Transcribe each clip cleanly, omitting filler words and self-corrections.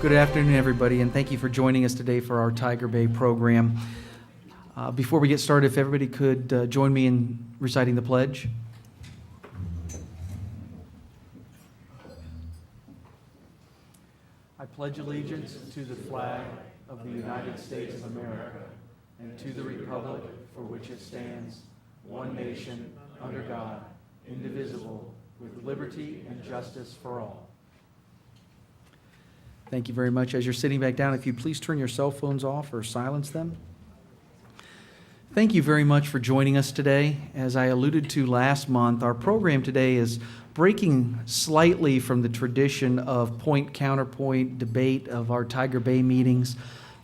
Good afternoon, everybody, and thank you for joining us today for our Tiger Bay program. Before we get started, if everybody could join me in reciting the pledge. I pledge allegiance to the flag of the United States of America and to the republic for which it stands, one nation, under God, indivisible, with liberty and justice for all. Thank you very much. As you're sitting back down, if you please turn your cell phones off or silence them. Thank you very much for joining us today. As I alluded to last month, our program today is breaking slightly from the tradition of point-counterpoint debate of our Tiger Bay meetings.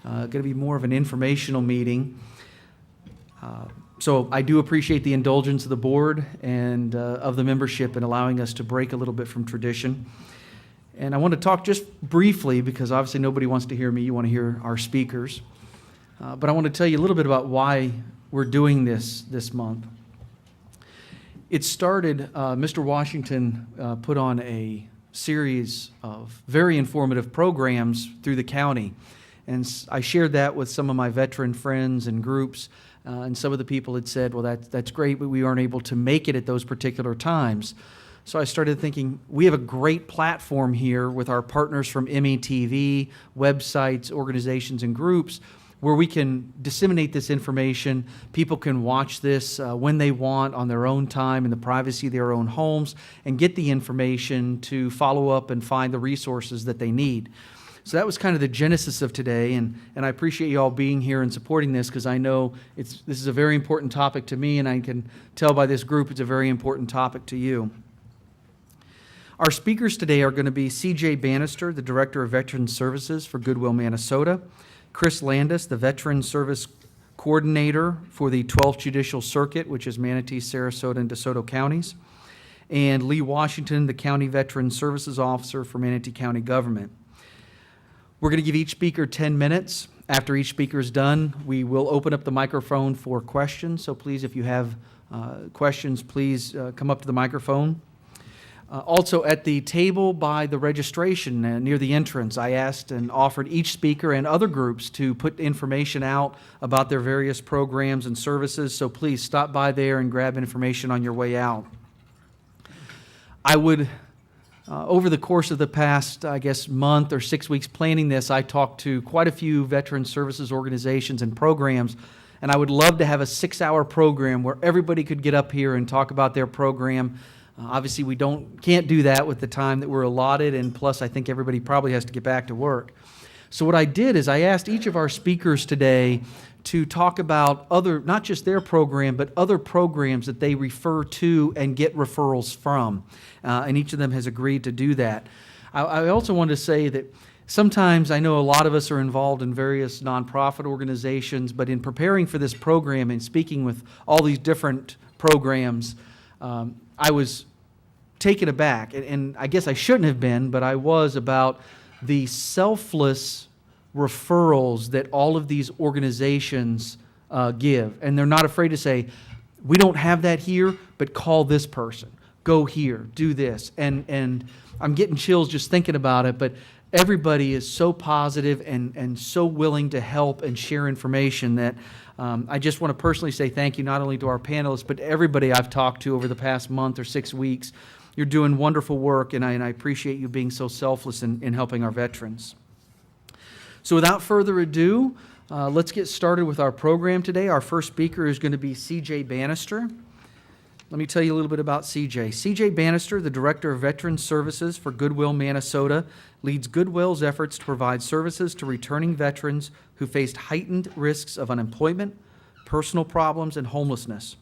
Going to be more of an informational meeting. So I do appreciate the indulgence of the board and of the membership in allowing us to break a little bit from tradition. And I want to talk just briefly, because obviously nobody wants to hear me, you want to hear our speakers. But I want to tell you a little bit about why we're doing this month. It started, Mr. Washington put on a series of very informative programs through the county. And I shared that with some of my veteran friends and groups. And some of the people had said, well, that's great, but we aren't able to make it at those particular times. So I started thinking, we have a great platform here with our partners from METV, websites, organizations, and groups, where we can disseminate this information. People can watch this when they want on their own time in the privacy of their own homes and get the information to follow up and find the resources that they need. So that was kind of the genesis of today, and I appreciate you all being here and supporting this, because I know this is a very important topic to me, and I can tell by this group it's a very important topic to you. Our speakers today are going to be C.J. Bannister, the Director of Veterans Services for Goodwill, Minnesota, Chris Landis, the Veteran Service Coordinator for the 12th Judicial Circuit, which is Manatee, Sarasota, and DeSoto counties, and Lee Washington, the County Veteran Services Officer for Manatee County Government. We're going to give each speaker 10 minutes. After each speaker is done, we will open up the microphone for questions. So please, if you have questions, please come up to the microphone. Also, at the table by the registration near the entrance, I asked and offered each speaker and other groups to put information out about their various programs and services, so please stop by there and grab information on your way out. I would, over the course of the past, month or 6 weeks planning this, I talked to quite a few veteran services organizations and programs, and I would love to have a 6-hour program where everybody could get up here and talk about their program. Obviously, we can't do that with the time that we're allotted, and plus I think everybody probably has to get back to work. So what I did is I asked each of our speakers today to talk about other, not just their program, but other programs that they refer to and get referrals from, and each of them has agreed to do that. I also wanted to say that sometimes I know a lot of us are involved in various nonprofit organizations, but in preparing for this program and speaking with all these different programs, I was taken aback, and I guess I shouldn't have been, but I was, about the selfless referrals that all of these organizations give. And they're not afraid to say, we don't have that here, but call this person. Go here, do this. And I'm getting chills just thinking about it, but everybody is so positive and so willing to help and share information that I just want to personally say thank you not only to our panelists, but to everybody I've talked to over the past month or 6 weeks. You're doing wonderful work, and I appreciate you being so selfless in helping our veterans. So without further ado, let's get started with our program today. Our first speaker is going to be C.J. Bannister. Let me tell you a little bit about C.J. C.J. Bannister, the Director of Veterans Services for Goodwill, Minnesota, leads Goodwill's efforts to provide services to returning veterans who faced heightened risks of unemployment, personal problems, and homelessness.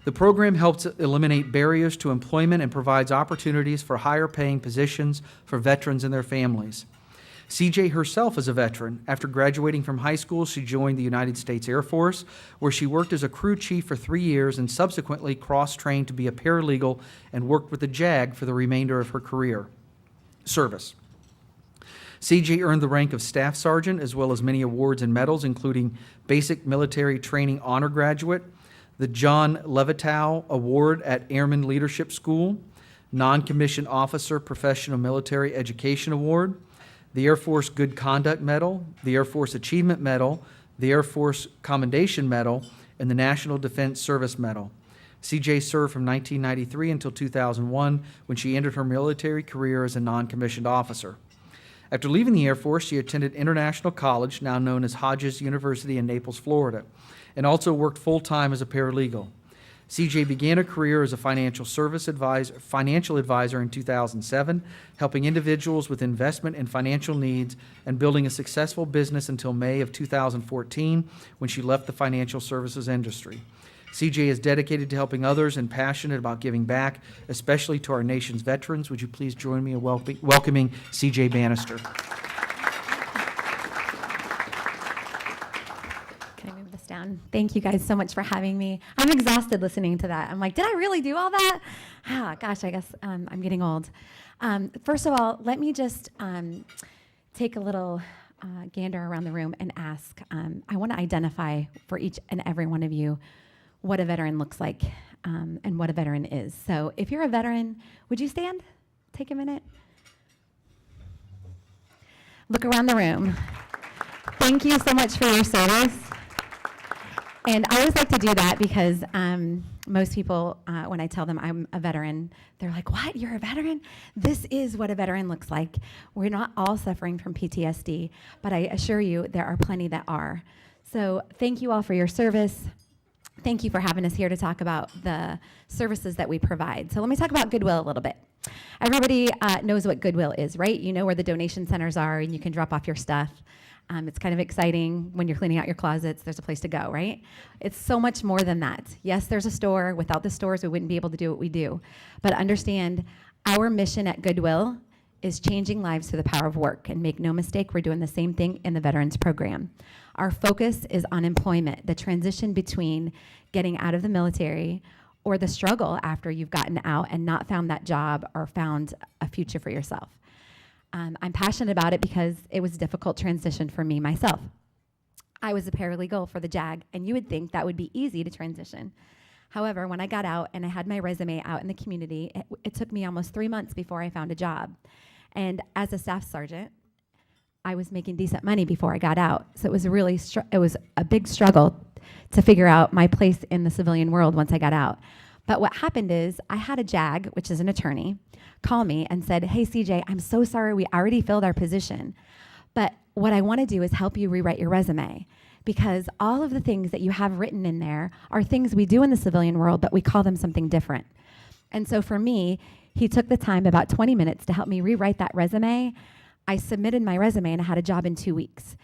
The program helps eliminate barriers to employment and provides opportunities for higher paying positions for veterans and their families. CJ herself is a veteran. After graduating from high school, she joined the United States Air Force, where she worked as a crew chief for 3 years and subsequently cross-trained to be a paralegal and worked with the JAG for the remainder of her career service. CJ earned the rank of Staff Sergeant as well as many awards and medals, including Basic Military Training Honor Graduate, the John Levitow Award at Airman Leadership School, Non-Commissioned Officer Professional Military Education Award, the Air Force Good Conduct Medal, the Air Force Achievement Medal, the Air Force Commendation Medal, and the National Defense Service Medal. CJ served from 1993 until 2001, when she ended her military career as a non-commissioned officer. After leaving the Air Force, she attended International College, now known as Hodges University in Naples, Florida, and also worked full-time as a paralegal. CJ began a career as a financial advisor in 2007, helping individuals with investment and financial needs and building a successful business until May of 2014, when she left the financial services industry. CJ is dedicated to helping others and passionate about giving back, especially to our nation's veterans. Would you please join me in welcoming CJ Bannister? Down. Thank you guys so much for having me. I'm exhausted listening to that. I'm like, did I really do all that? Gosh, I guess I'm getting old. First of all, let me just take a little gander around the room and ask. I want to identify for each and every one of you what a veteran looks like and what a veteran is. So if you're a veteran, would you stand? Take a minute. Look around the room. Thank you so much for your service. And I always like to do that because most people, when I tell them I'm a veteran, they're like, what, you're a veteran? This is what a veteran looks like. We're not all suffering from PTSD, but I assure you there are plenty that are. So thank you all for your service. Thank you for having us here to talk about the services that we provide. So let me talk about Goodwill a little bit. Everybody knows what Goodwill is, right? You know where the donation centers are and you can drop off your stuff. It's kind of exciting when you're cleaning out your closets. There's a place to go, right? It's so much more than that. Yes, there's a store. Without the stores, we wouldn't be able to do what we do. But understand, our mission at Goodwill is changing lives through the power of work. And make no mistake, we're doing the same thing in the Veterans Program. Our focus is on employment, the transition between getting out of the military or the struggle after you've gotten out and not found that job or found a future for yourself. I'm passionate about it because it was a difficult transition for me myself. I was a paralegal for the JAG, and you would think that would be easy to transition. However, when I got out and I had my resume out in the community, it took me almost 3 months before I found a job. And as a staff sergeant, I was making decent money before I got out. So it was really it was a big struggle to figure out my place in the civilian world once I got out. But what happened is I had a JAG, which is an attorney, call me and said, hey, CJ, I'm so sorry we already filled our position. But what I want to do is help you rewrite your resume, because all of the things that you have written in there are things we do in the civilian world, but we call them something different. And so for me, he took the time, about 20 minutes, to help me rewrite that resume. I submitted my resume and I had a job in 2 weeks.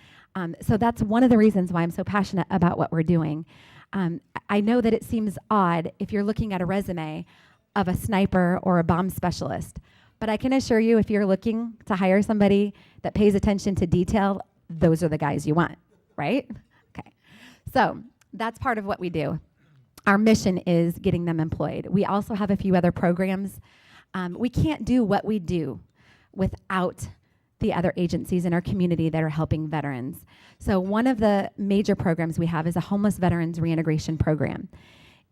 So that's one of the reasons why I'm so passionate about what we're doing. I know that it seems odd if you're looking at a resume of a sniper or a bomb specialist, but I can assure you, if you're looking to hire somebody that pays attention to detail, those are the guys you want, right? Okay, so that's part of what we do. Our mission is getting them employed. We also have a few other programs. We can't do what we do without the other agencies in our community that are helping veterans. So one of the major programs we have is a homeless veterans reintegration program.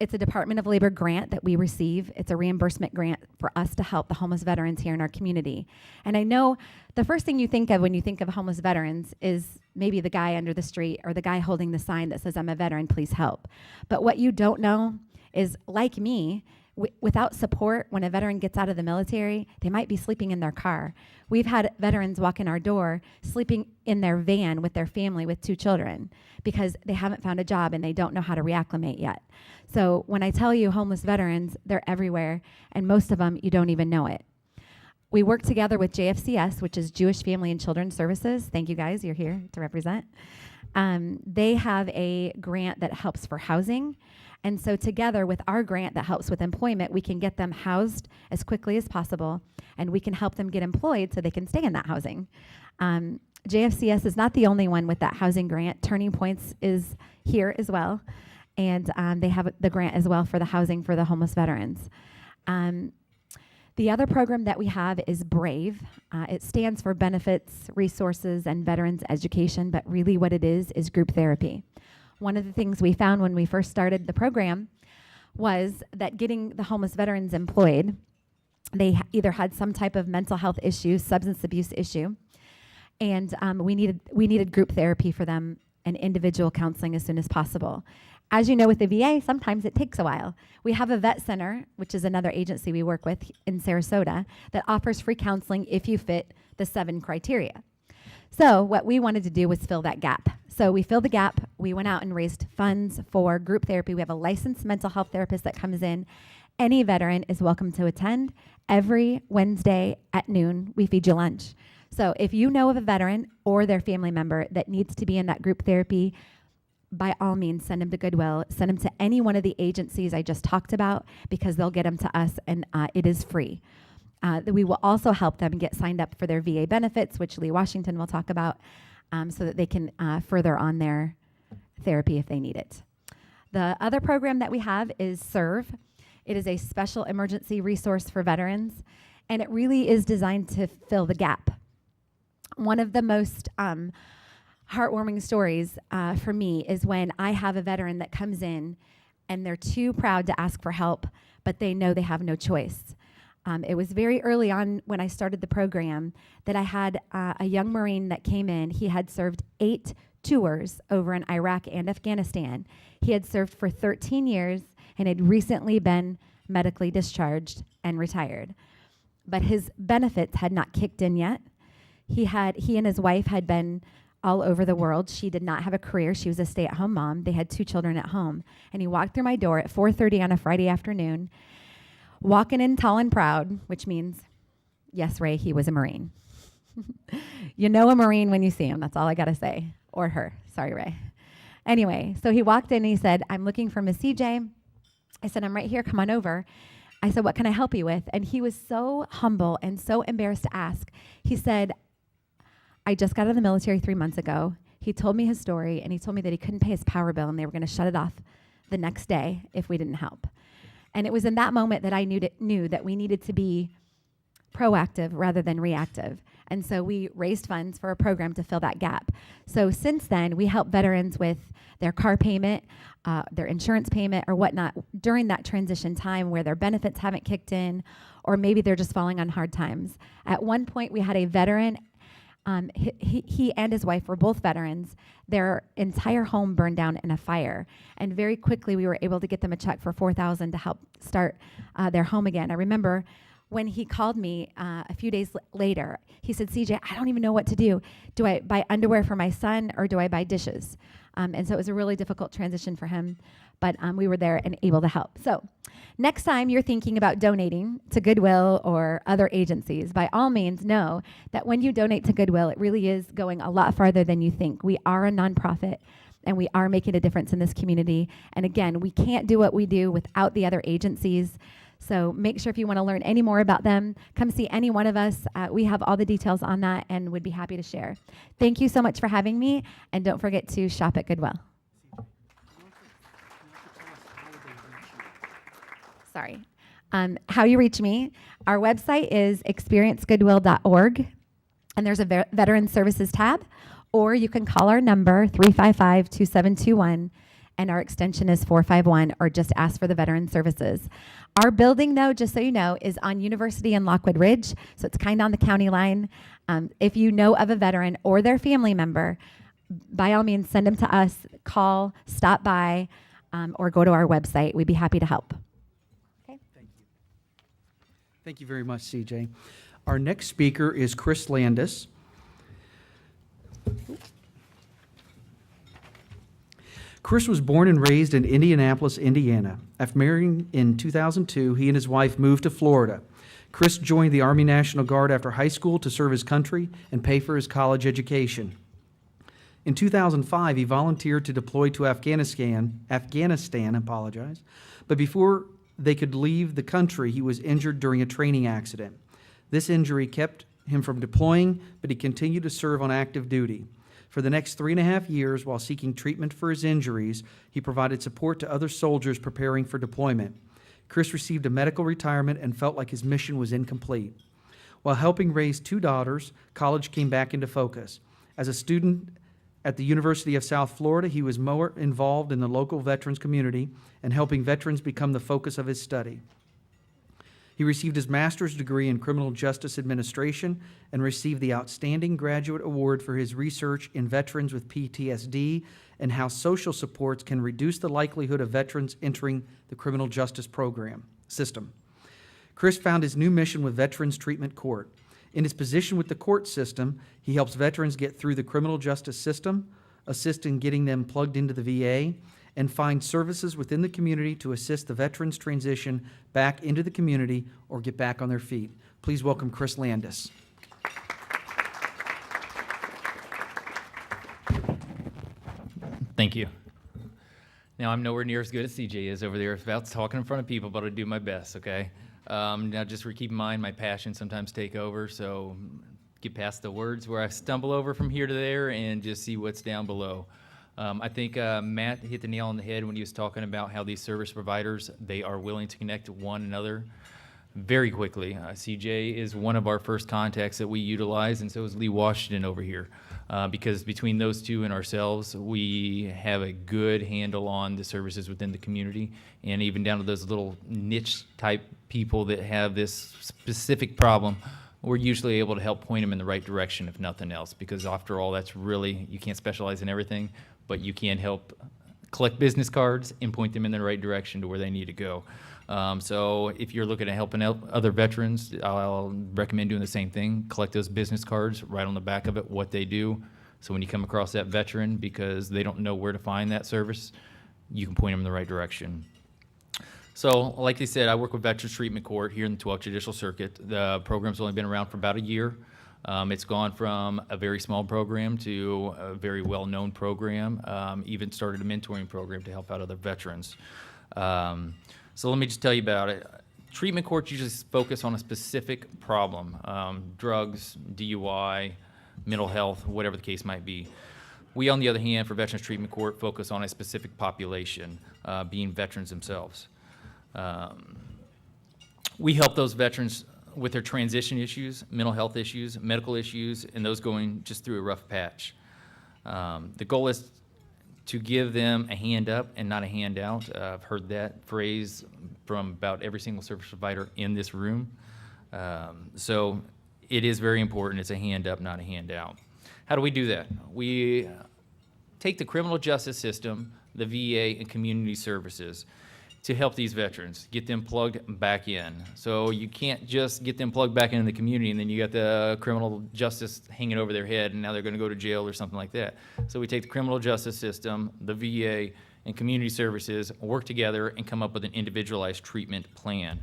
It's a Department of Labor grant that we receive. It's a reimbursement grant for us to help the homeless veterans here in our community. And I know the first thing you think of when you think of homeless veterans is maybe the guy under the street or the guy holding the sign that says, I'm a veteran, please help. But what you don't know is, like me, without support, when a veteran gets out of the military, they might be sleeping in their car. We've had veterans walk in our door sleeping in their van with their family with 2 children because they haven't found a job and they don't know how to reacclimate yet. So when I tell you homeless veterans, they're everywhere, and most of them, you don't even know it. We work together with JFCS, which is Jewish Family and Children's Services. Thank you guys, you're here to represent. They have a grant that helps for housing. And so together with our grant that helps with employment, we can get them housed as quickly as possible, and we can help them get employed so they can stay in that housing. JFCS is not the only one with that housing grant. Turning Points is here as well, and they have the grant as well for the housing for the homeless veterans. The other program that we have is BRAVE. It stands for Benefits, Resources, and Veterans Education, but really what it is group therapy. One of the things we found when we first started the program was that getting the homeless veterans employed, they either had some type of mental health issue, substance abuse issue, and we needed group therapy for them and individual counseling as soon as possible. As you know, with the VA, sometimes it takes a while. We have a vet center, which is another agency we work with in Sarasota, that offers free counseling if you fit the 7 criteria. So what we wanted to do was fill that gap. So we filled the gap. We went out and raised funds for group therapy. We have a licensed mental health therapist that comes in. Any veteran is welcome to attend. Every Wednesday at noon, we feed you lunch. So if you know of a veteran or their family member that needs to be in that group therapy, by all means, send them to Goodwill. Send them to any one of the agencies I just talked about, because they'll get them to us, and it is free. We will also help them get signed up for their VA benefits, which Lee Washington will talk about, so that they can further on their therapy if they need it. The other program that we have is SERVE. It is a special emergency resource for veterans, and it really is designed to fill the gap. One of the most heartwarming stories for me is when I have a veteran that comes in and they're too proud to ask for help, but they know they have no choice. It was very early on when I started the program that I had a young Marine that came in. He had served 8 tours over in Iraq and Afghanistan. He had served for 13 years and had recently been medically discharged and retired. But his benefits had not kicked in yet. He and his wife had been all over the world. She did not have a career. She was a stay-at-home mom. They had 2 children at home. And he walked through my door at 4:30 on a Friday afternoon, walking in tall and proud, which means, yes, Ray, he was a Marine. You know a Marine when you see him. That's all I got to say. Or her. Sorry, Ray. Anyway, so he walked in and he said, "I'm looking for Miss CJ." I said, "I'm right here. Come on over." I said, "What can I help you with?" And he was so humble and so embarrassed to ask. He said, "I just got out of the military 3 months ago." He told me his story, and he told me that he couldn't pay his power bill, and they were going to shut it off the next day if we didn't help. And it was in that moment that I knew that we needed to be proactive rather than reactive. And so we raised funds for a program to fill that gap. So since then, we help veterans with their car payment, their insurance payment, or whatnot during that transition time where their benefits haven't kicked in, or maybe they're just falling on hard times. At one point, we had a veteran. He and his wife were both veterans. Their entire home burned down in a fire. And very quickly, we were able to get them a check for $4,000 to help start their home again. I remember when he called me a few days later, he said, "CJ, I don't even know what to do. Do I buy underwear for my son, or do I buy dishes?" And so it was a really difficult transition for him, but we were there and able to help. So next time you're thinking about donating to Goodwill or other agencies, by all means know that when you donate to Goodwill, it really is going a lot farther than you think. We are a nonprofit, and we are making a difference in this community. And again, we can't do what we do without the other agencies. So make sure if you want to learn any more about them, come see any one of us. We have all the details on that and would be happy to share. Thank you so much for having me, and don't forget to shop at Goodwill. Sorry. How you reach me, our website is experiencegoodwill.org, and there's a Veteran Services tab, or you can call our number, 355-2721, and our extension is 451, or just ask for the Veteran Services. Our building, though, just so you know, is on University and Lockwood Ridge, so it's kind of on the county line. If you know of a veteran or their family member, by all means, send them to us, call, stop by, or go to our website. We'd be happy to help. Okay. Thank you. Thank you very much, CJ. Our next speaker is Chris Landis. Chris was born and raised in Indianapolis, Indiana. After marrying in 2002, he and his wife moved to Florida. Chris joined the Army National Guard after high school to serve his country and pay for his college education. In 2005, he volunteered to deploy to Afghanistan, but before they could leave the country, he was injured during a training accident. This injury kept him from deploying, but he continued to serve on active duty. For the next 3.5 years, while seeking treatment for his injuries, he provided support to other soldiers preparing for deployment. Chris received a medical retirement and felt like his mission was incomplete. While helping raise 2 daughters, college came back into focus. As a student at the University of South Florida, he was more involved in the local veterans community and helping veterans become the focus of his study. He received his master's degree in criminal justice administration and received the Outstanding Graduate Award for his research in veterans with PTSD and how social supports can reduce the likelihood of veterans entering the criminal justice program system. Chris found his new mission with Veterans Treatment Court. In his position with the court system, he helps veterans get through the criminal justice system, assist in getting them plugged into the VA, and find services within the community to assist the veterans transition back into the community or get back on their feet. Please welcome Chris Landis. Thank you. Now, I'm nowhere near as good as CJ is over there about talking in front of people, but I'll do my best, okay? Now, just keep in mind, my passions sometimes take over, so get past the words where I stumble over from here to there and just see what's down below. I think Matt hit the nail on the head when he was talking about how these service providers, they are willing to connect to one another very quickly. CJ is one of our first contacts that we utilize, and so is Lee Washington over here. Because between those two and ourselves, we have a good handle on the services within the community, and even down to those little niche type people that have this specific problem, we're usually able to help point them in the right direction, if nothing else, because after all, that's really, you can't specialize in everything, but you can help collect business cards and point them in the right direction to where they need to go. So if you're looking at helping out other veterans, I'll recommend doing the same thing. Collect those business cards, write on the back of it what they do. So when you come across that veteran, because they don't know where to find that service, you can point them in the right direction. So like they said, I work with Veterans Treatment Court here in the 12th Judicial Circuit. The program's only been around for about a year. It's gone from a very small program to a very well-known program, even started a mentoring program to help out other veterans. So let me just tell you about it. Treatment courts usually focus on a specific problem, drugs, DUI, mental health, whatever the case might be. We, on the other hand, for Veterans Treatment Court, focus on a specific population, being veterans themselves. We help those veterans with their transition issues, mental health issues, medical issues, and those going just through a rough patch. The goal is to give them a hand up and not a handout. I've heard that phrase from about every single service provider in this room. So it is very important. It's a hand up, not a handout. How do we do that? We take the criminal justice system, the VA, and community services to help these veterans, get them plugged back in. So you can't just get them plugged back into the community and then you got the criminal justice hanging over their head and now they're gonna go to jail or something like that. So we take the criminal justice system, the VA, and community services, work together and come up with an individualized treatment plan.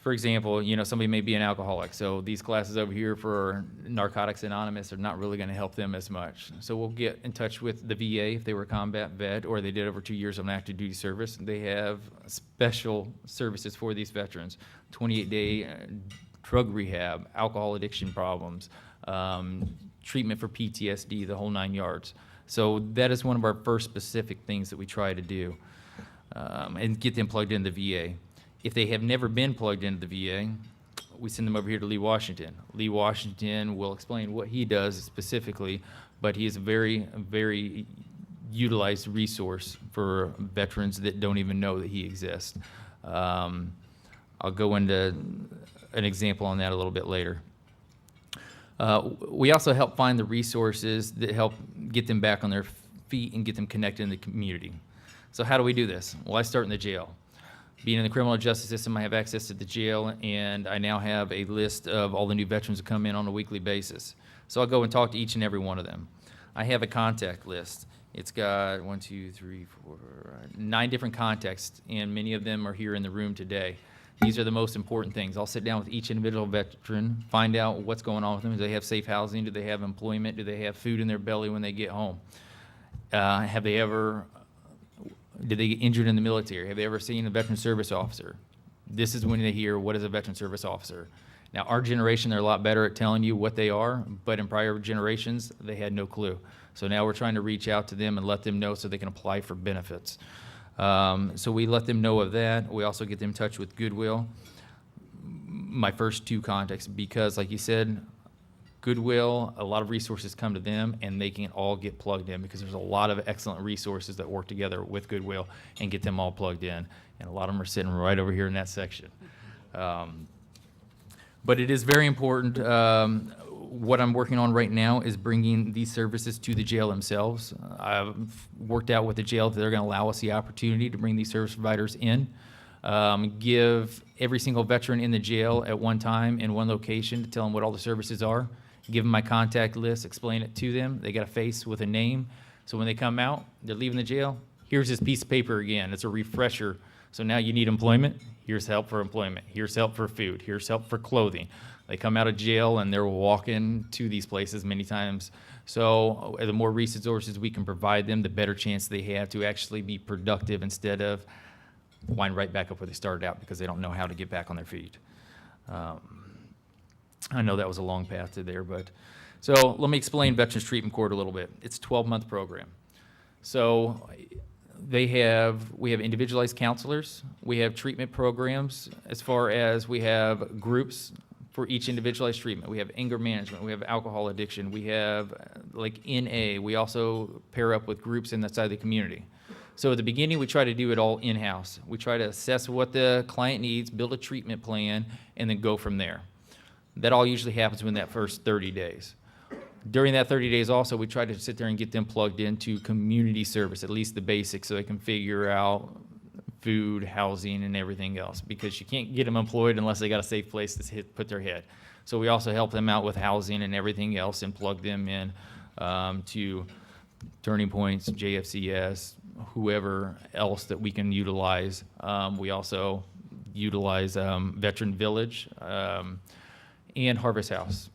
For example, you know, somebody may be an alcoholic, so these classes over here for Narcotics Anonymous are not really going to help them as much. So we'll get in touch with the VA if they were a combat vet or they did over 2 years of an active duty service. They have special services for these veterans, 28-day drug rehab, alcohol addiction problems, treatment for PTSD, the whole 9 yards. So that is one of our first specific things that we try to do and get them plugged into the VA. If they have never been plugged into the VA, we send them over here to Lee Washington. Lee Washington will explain what he does specifically, but he is a very, very utilized resource for veterans that don't even know that he exists. I'll go into an example on that a little bit later. We also help find the resources that help get them back on their feet and get them connected in the community. So how do we do this? Well, I start in the jail. Being in the criminal justice system, I have access to the jail, and I now have a list of all the new veterans that come in on a weekly basis. So I'll go and talk to each and every one of them. I have a contact list. It's got 9 different contacts, and many of them are here in the room today. These are the most important things. I'll sit down with each individual veteran, find out what's going on with them. Do they have safe housing? Do they have employment? Do they have food in their belly when they get home? Did they get injured in the military? Have they ever seen a veteran service officer? This is when they hear, what is a veteran service officer? Now, our generation, they're a lot better at telling you what they are, but in prior generations, they had no clue. So now we're trying to reach out to them and let them know so they can apply for benefits. So we let them know of that. We also get them in touch with Goodwill. My first two contacts, because like you said, Goodwill, a lot of resources come to them and they can all get plugged in because there's a lot of excellent resources that work together with Goodwill and get them all plugged in. And a lot of them are sitting right over here in that section. But it is very important. What I'm working on right now is bringing these services to the jail themselves. I've worked out with the jail that they're going to allow us the opportunity to bring these service providers in, give every single veteran in the jail at one time in one location to tell them what all the services are, give them my contact list, explain it to them. They got a face with a name. So when they come out, they're leaving the jail. Here's this piece of paper again. It's a refresher. So now you need employment. Here's help for employment. Here's help for food. Here's help for clothing. They come out of jail and they're walking to these places many times. So the more resources we can provide them, the better chance they have to actually be productive instead of wind right back up where they started out because they don't know how to get back on their feet. I know that was a long path to there, but so let me explain Veterans Treatment Court a little bit. It's a 12-month program. So we have individualized counselors. We have treatment programs as far as we have groups for each individualized treatment. We have anger management. We have alcohol addiction. We have like NA. We also pair up with groups inside the community. So at the beginning, we try to do it all in-house. We try to assess what the client needs, build a treatment plan, and then go from there. That all usually happens within that first 30 days. During that 30 days also, we try to sit there and get them plugged into community service, at least the basics, so they can figure out food, housing, and everything else, because you can't get them employed unless they got a safe place to put their head. So we also help them out with housing and everything else and plug them in to Turning Points, JFCS, whoever else that we can utilize. We also utilize Veteran Village and Harvest House.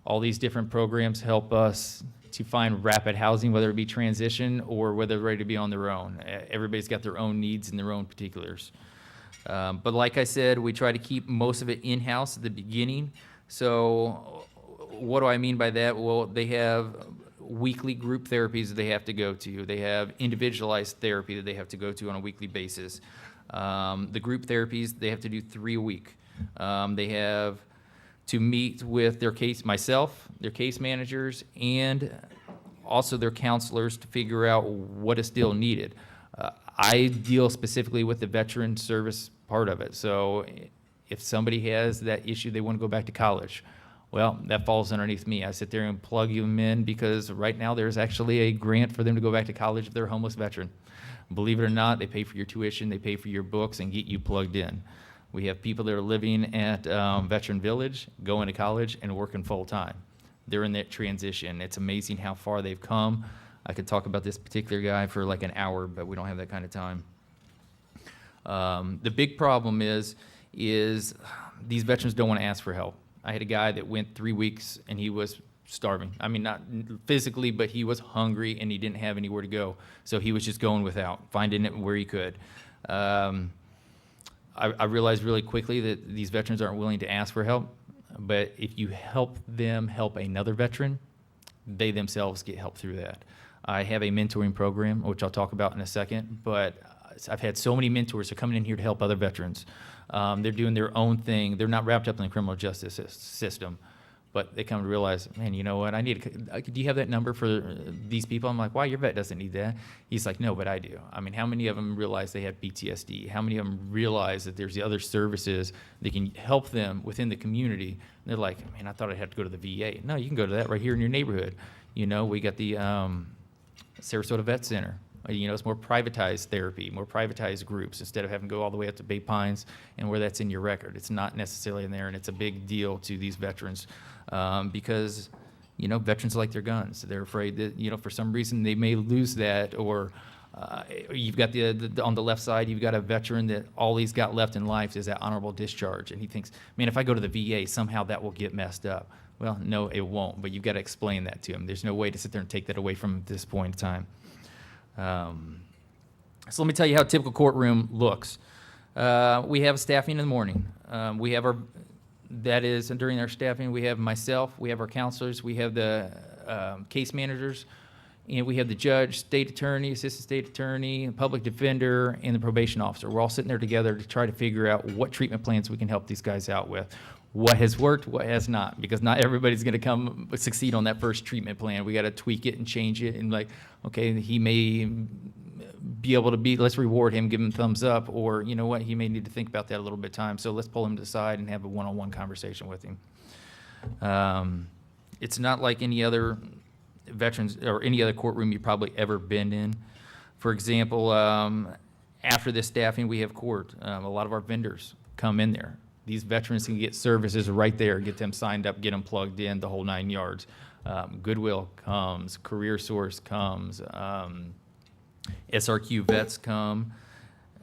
All these different programs help us to find rapid housing, whether it be transition or whether they're ready to be on their own. Everybody's got their own needs and their own particulars. But like I said, we try to keep most of it in-house at the beginning. So what do I mean by that? Well, they have weekly group therapies that they have to go to. They have individualized therapy that they have to go to on a weekly basis. The group therapies, they have to do 3 a week. They have to meet with their case managers, and also their counselors to figure out what is still needed. I deal specifically with the veteran service part of it. So if somebody has that issue, they want to go back to college, well, that falls underneath me. I sit there and plug them in because right now there's actually a grant for them to go back to college if they're a homeless veteran. Believe it or not, they pay for your tuition, they pay for your books, and get you plugged in. We have people that are living at Veteran Village, going to college, and working full-time. They're in that transition. It's amazing how far they've come. I could talk about this particular guy for like an hour, but we don't have that kind of time. The big problem is these veterans don't want to ask for help. I had a guy that went 3 weeks, and he was starving. I mean, not physically, but he was hungry, and he didn't have anywhere to go. So he was just going without, finding it where he could. I realized really quickly that these veterans aren't willing to ask for help, but if you help them help another veteran, they themselves get help through that. I have a mentoring program, which I'll talk about in a second, but I've had so many mentors who are coming in here to help other veterans. They're doing their own thing. They're not wrapped up in the criminal justice system, but they come to realize, man, you know what, do you have that number for these people? I'm like, why, your vet doesn't need that. He's like, no, but I do. I mean, how many of them realize they have PTSD? How many of them realize that there's the other services that can help them within the community? And they're like, man, I thought I'd have to go to the VA. No, you can go to that right here in your neighborhood. You know, we got the Sarasota Vet Center. You know, it's more privatized therapy, more privatized groups, instead of having to go all the way up to Bay Pines and where that's in your record. It's not necessarily in there, and it's a big deal to these veterans because, you know, veterans like their guns. They're afraid that, you know, for some reason they may lose that, or You've got on the left side, you've got a veteran that all he's got left in life is that honorable discharge. And he thinks, man, if I go to the VA, somehow that will get messed up. Well, no, it won't, but you've got to explain that to him. There's no way to sit there and take that away from him at this point in time. So let me tell you how a typical courtroom looks. We have staffing in the morning. We have during our staffing, we have myself, we have our counselors, we have the case managers, and we have the judge, state attorney, assistant state attorney, public defender, and the probation officer. We're all sitting there together to try to figure out what treatment plans we can help these guys out with. What has worked, what has not, because not everybody's going to succeed on that first treatment plan. We got to tweak it and change it, and like, okay, he may be able to let's reward him, give him thumbs up, or you know what, he may need to think about that a little bit of time. So let's pull him to the side and have a one-on-one conversation with him. It's not like any other veterans or any other courtroom you've probably ever been in. For example, after this staffing, we have court. A lot of our vendors come in there. These veterans can get services right there, get them signed up, get them plugged in, the whole 9 yards. Goodwill comes, Career Source comes, SRQ vets come,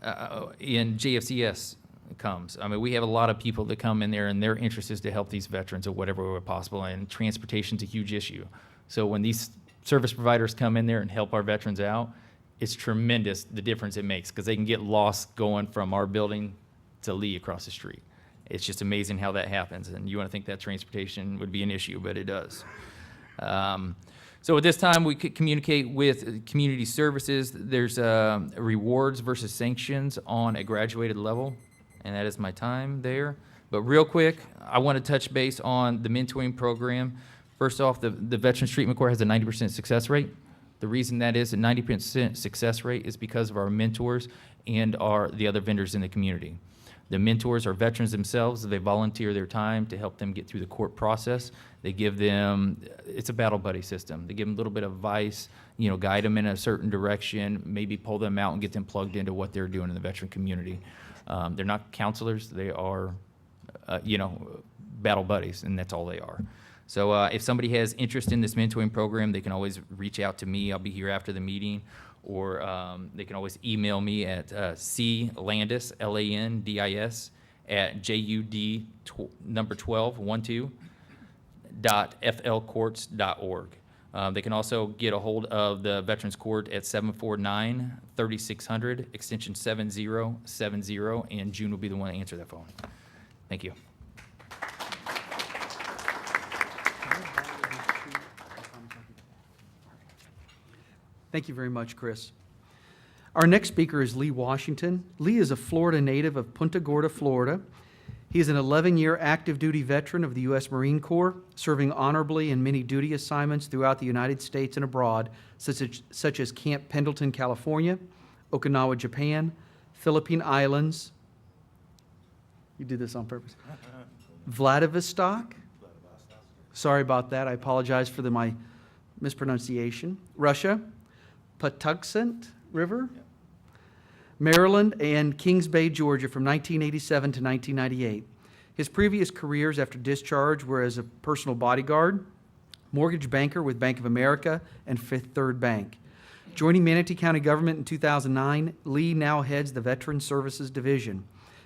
and JFCS comes. I mean, we have a lot of people that come in there, and their interest is to help these veterans in whatever way possible, and transportation's a huge issue. So when these service providers come in there and help our veterans out, it's tremendous the difference it makes, because they can get lost going from our building to Lee across the street. It's just amazing how that happens, and you want to think that transportation would be an issue, but it does. So at this time, we could communicate with community services. There's rewards versus sanctions on a graduated level, and that is my time there. But real quick, I want to touch base on the mentoring program. First off, the Veterans Treatment Corps has a 90% success rate. The reason that is a 90% success rate is because of our mentors and the other vendors in the community. The mentors are veterans themselves. They volunteer their time to help them get through the court process. They give them, it's a battle buddy system. They give them a little bit of advice, guide them in a certain direction, maybe pull them out and get them plugged into what they're doing in the veteran community. They're not counselors. They are, battle buddies, and that's all they are. So if somebody has interest in this mentoring program, they can always reach out to me. I'll be here after the meeting. Or they can always email me at clandis, LANDIS, at jud1212.flcourts.org. They can also get a hold of the Veterans Court at 749-3600, extension 7070, and June will be the one to answer that phone. Thank you. Thank you very much, Chris. Our next speaker is Lee Washington. Lee is a Florida native of Punta Gorda, Florida. He is an 11-year active duty veteran of the U.S. Marine Corps, serving honorably in many duty assignments throughout the United States and abroad, such as Camp Pendleton, California, Okinawa, Japan, Philippine Islands. You did this on purpose. Vladivostok. Sorry about that. I apologize for my mispronunciation. Russia. Patuxent River, Maryland, and Kings Bay, Georgia from 1987 to 1998. His previous careers after discharge were as a personal bodyguard, mortgage banker with Bank of America, and Fifth Third Bank. Joining Manatee County government in 2009, Lee now heads the Veteran Services Division.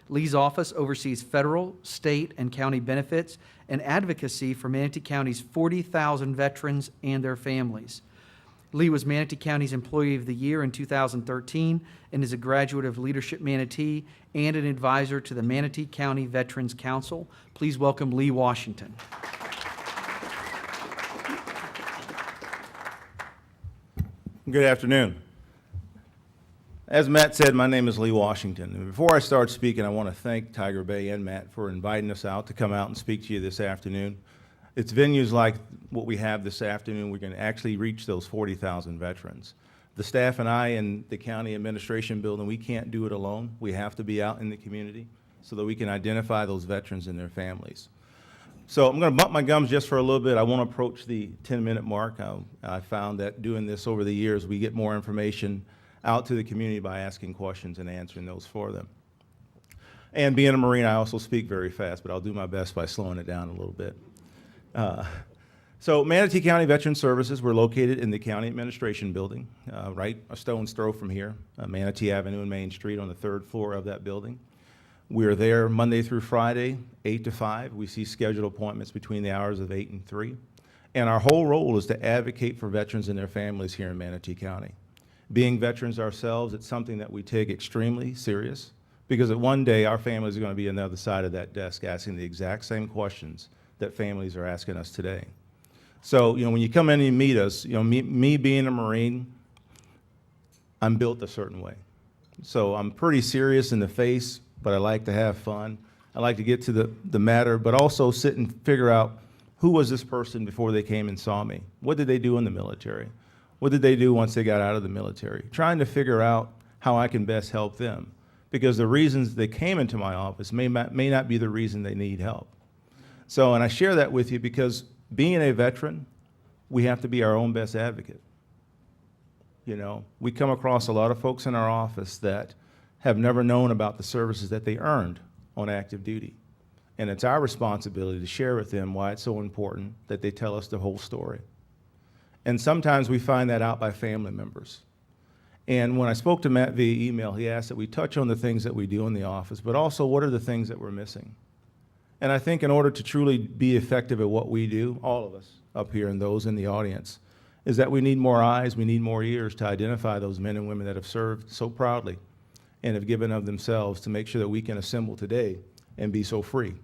Lee's office oversees federal, state, and county benefits and advocacy for Manatee County's 40,000 veterans and their families. Lee was Manatee County's Employee of the Year in 2013 and is a graduate of Leadership Manatee and an advisor to the Manatee County Veterans Council. Please welcome Lee Washington. Good afternoon. As Matt said, my name is Lee Washington. And before I start speaking, I want to thank Tiger Bay and Matt for inviting us out to come out and speak to you this afternoon. It's venues like what we have this afternoon, we're going to actually reach those 40,000 veterans. The staff and I in the county administration building, we can't do it alone. We have to be out in the community so that we can identify those veterans and their families. So I'm going to bump my gums just for a little bit. I won't approach the 10-minute mark. I found that doing this over the years, we get more information out to the community by asking questions and answering those for them. And being a Marine, I also speak very fast, but I'll do my best by slowing it down a little bit. So Manatee County Veteran Services, we're located in the County Administration Building, right a stone's throw from here, Manatee Avenue and Main Street on the 3rd floor of that building. We're there Monday through Friday, 8 to 5. We see scheduled appointments between the hours of 8 and 3. And our whole role is to advocate for veterans and their families here in Manatee County. Being veterans ourselves, it's something that we take extremely serious, because at one day our families are going to be on the other side of that desk asking the exact same questions that families are asking us today. So, when you come in and you meet us, me being a Marine, I'm built a certain way. So I'm pretty serious in the face, but I like to have fun. I like to get to the matter, but also sit and figure out, who was this person before they came and saw me? What did they do in the military? What did they do once they got out of the military? Trying to figure out how I can best help them, because the reasons they came into my office may not be the reason they need help. So, and I share that with you because being a veteran, we have to be our own best advocate. We come across a lot of folks in our office that have never known about the services that they earned on active duty. And it's our responsibility to share with them why it's so important that they tell us the whole story. And sometimes we find that out by family members. And when I spoke to Matt via email, he asked that we touch on the things that we do in the office, but also what are the things that we're missing. And I think in order to truly be effective at what we do, all of us up here and those in the audience, is that we need more eyes, we need more ears to identify those men and women that have served so proudly and have given of themselves to make sure that we can assemble today and be so free.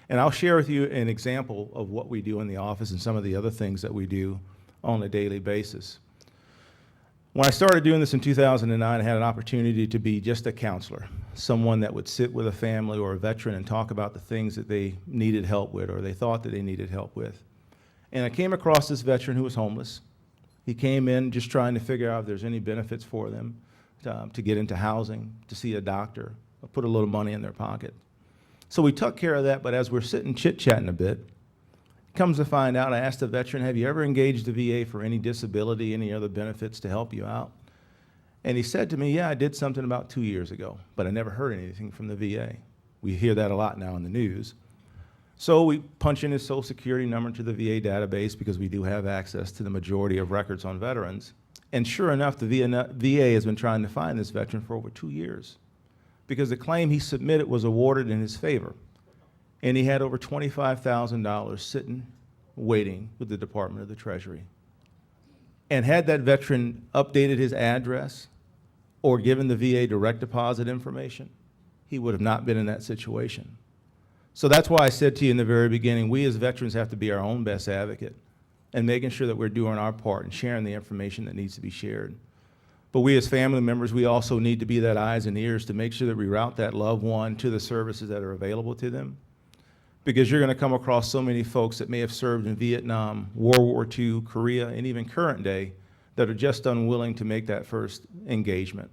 And I'll share with you an example of what we do in the office and some of the other things that we do on a daily basis. When I started doing this in 2009, I had an opportunity to be just a counselor, someone that would sit with a family or a veteran and talk about the things that they needed help with or they thought that they needed help with. And I came across this veteran who was homeless. He came in just trying to figure out if there's any benefits for them to get into housing, to see a doctor, or put a little money in their pocket. So we took care of that, but as we're sitting chit-chatting a bit, comes to find out, I asked the veteran, have you ever engaged the VA for any disability, any other benefits to help you out? And he said to me, yeah, I did something about 2 years ago, but I never heard anything from the VA. We hear that a lot now in the news. So we punch in his Social Security number to the VA database because we do have access to the majority of records on veterans. And sure enough, the VA has been trying to find this veteran for over 2 years because the claim he submitted was awarded in his favor. And he had over $25,000 sitting, waiting with the Department of the Treasury. And had that veteran updated his address or given the VA direct deposit information, he would have not been in that situation. So that's why I said to you in the very beginning, we as veterans have to be our own best advocate and making sure that we're doing our part and sharing the information that needs to be shared. But we as family members, we also need to be that eyes and ears to make sure that we route that loved one to the services that are available to them. Because you're going to come across so many folks that may have served in Vietnam, World War II, Korea, and even current day that are just unwilling to make that first engagement.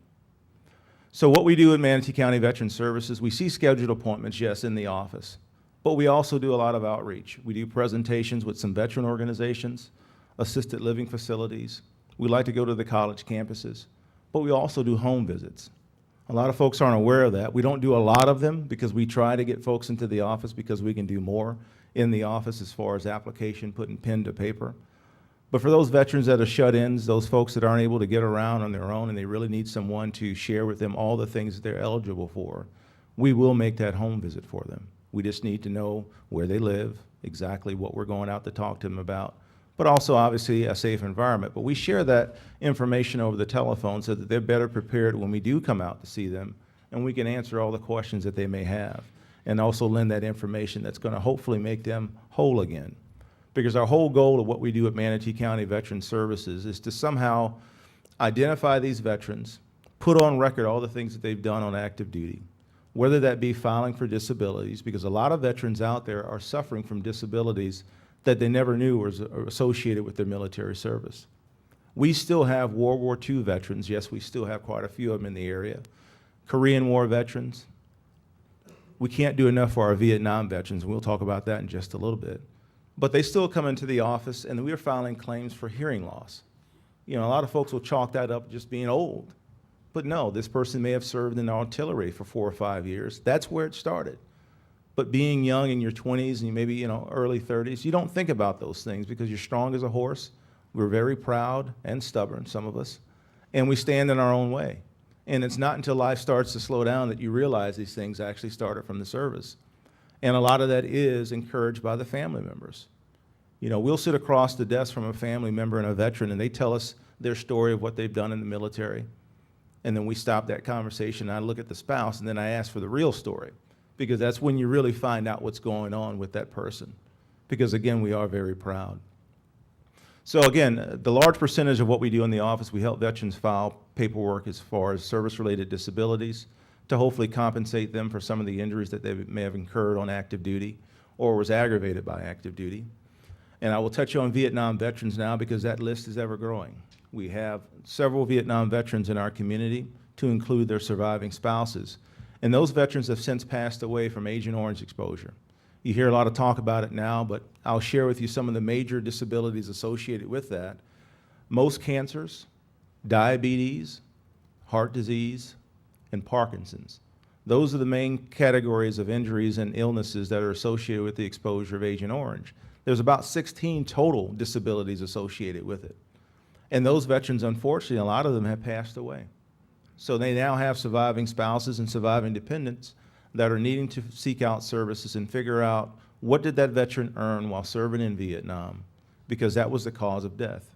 So what we do at Manatee County Veteran Services, we see scheduled appointments, yes, in the office, but we also do a lot of outreach. We do presentations with some veteran organizations, assisted living facilities. We like to go to the college campuses, but we also do home visits. A lot of folks aren't aware of that. We don't do a lot of them because we try to get folks into the office because we can do more in the office as far as application, putting pen to paper. But for those veterans that are shut-ins, those folks that aren't able to get around on their own and they really need someone to share with them all the things that they're eligible for, we will make that home visit for them. We just need to know where they live, exactly what we're going out to talk to them about, but also obviously a safe environment. But we share that information over the telephone so that they're better prepared when we do come out to see them, and we can answer all the questions that they may have, and also lend that information that's going to hopefully make them whole again. Because our whole goal of what we do at Manatee County Veteran Services is to somehow identify these veterans, put on record all the things that they've done on active duty, whether that be filing for disabilities, because a lot of veterans out there are suffering from disabilities that they never knew were associated with their military service. We still have World War II veterans. Yes, we still have quite a few of them in the area. Korean War veterans. We can't do enough for our Vietnam veterans, and we'll talk about that in just a little bit. But they still come into the office, and we are filing claims for hearing loss. A lot of folks will chalk that up just being old. But no, this person may have served in the artillery for 4 or 5 years. That's where it started. But being young in your 20s and maybe, early 30s, you don't think about those things because you're strong as a horse. We're very proud and stubborn, some of us, and we stand in our own way. And it's not until life starts to slow down that you realize these things actually started from the service. And a lot of that is encouraged by the family members. We'll sit across the desk from a family member and a veteran, and they tell us their story of what they've done in the military. And then we stop that conversation, and I look at the spouse, and then I ask for the real story, because that's when you really find out what's going on with that person. Because, again, we are very proud. So, again, the large percentage of what we do in the office, we help veterans file paperwork as far as service-related disabilities to hopefully compensate them for some of the injuries that they may have incurred on active duty or was aggravated by active duty. And I will touch on Vietnam veterans now because that list is ever growing. We have several Vietnam veterans in our community, to include their surviving spouses. And those veterans have since passed away from Agent Orange exposure. You hear a lot of talk about it now, but I'll share with you some of the major disabilities associated with that. Most cancers, diabetes, heart disease, and Parkinson's. Those are the main categories of injuries and illnesses that are associated with the exposure of Agent Orange. There's about 16 total disabilities associated with it. And those veterans, unfortunately, a lot of them have passed away. So they now have surviving spouses and surviving dependents that are needing to seek out services and figure out what did that veteran earn while serving in Vietnam, because that was the cause of death.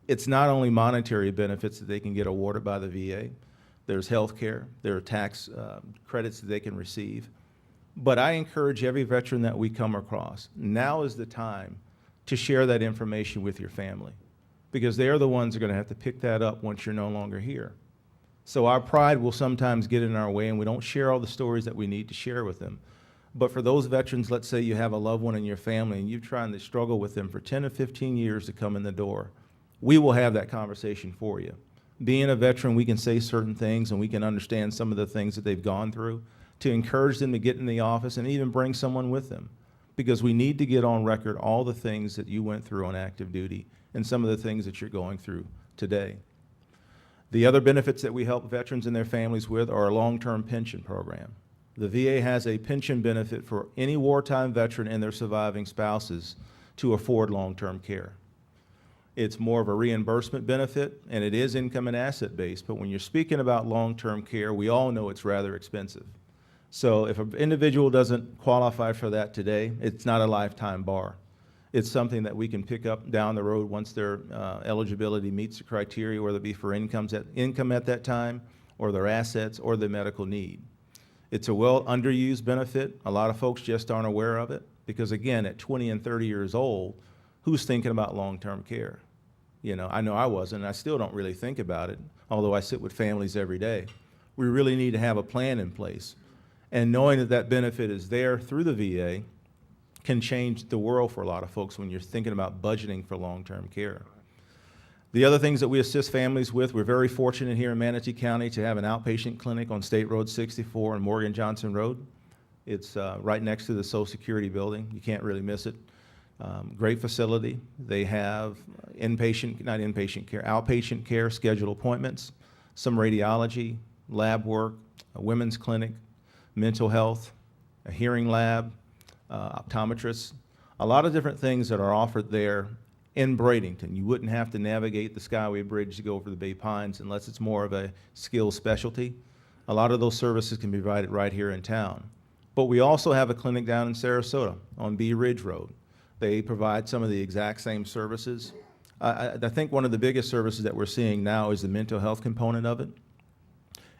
It's not only monetary benefits that they can get awarded by the VA. There's health care, there are tax credits that they can receive. But I encourage every veteran that we come across, now is the time to share that information with your family, because they are the ones that are going to have to pick that up once you're no longer here. So our pride will sometimes get in our way, and we don't share all the stories that we need to share with them. But for those veterans, let's say you have a loved one in your family and you're trying to struggle with them for 10 or 15 years to come in the door, we will have that conversation for you. Being a veteran, we can say certain things and we can understand some of the things that they've gone through to encourage them to get in the office and even bring someone with them, because we need to get on record all the things that you went through on active duty and some of the things that you're going through today. The other benefits that we help veterans and their families with are a long-term pension program. The VA has a pension benefit for any wartime veteran and their surviving spouses to afford long-term care. It's more of a reimbursement benefit, and it is income and asset-based, but when you're speaking about long-term care, we all know it's rather expensive. So if an individual doesn't qualify for that today, it's not a lifetime bar. It's something that we can pick up down the road once their eligibility meets the criteria, whether it be for income at that time, or their assets, or their medical need. It's a well underused benefit. A lot of folks just aren't aware of it because, again, at 20 and 30 years old, who's thinking about long-term care? I know I wasn't, and I still don't really think about it, although I sit with families every day. We really need to have a plan in place. And knowing that that benefit is there through the VA can change the world for a lot of folks when you're thinking about budgeting for long-term care. The other things that we assist families with, we're very fortunate here in Manatee County to have an outpatient clinic on State Road 64 and Morgan Johnson Road. It's right next to the Social Security building. You can't really miss it. Great facility. They have outpatient care, scheduled appointments, some radiology, lab work, a women's clinic, mental health, a hearing lab, optometrists, a lot of different things that are offered there in Bradenton. You wouldn't have to navigate the Skyway Bridge to go over the Bay Pines unless it's more of a skill specialty. A lot of those services can be provided right here in town. But we also have a clinic down in Sarasota on Bee Ridge Road. They provide some of the exact same services. I think one of the biggest services that we're seeing now is the mental health component of it.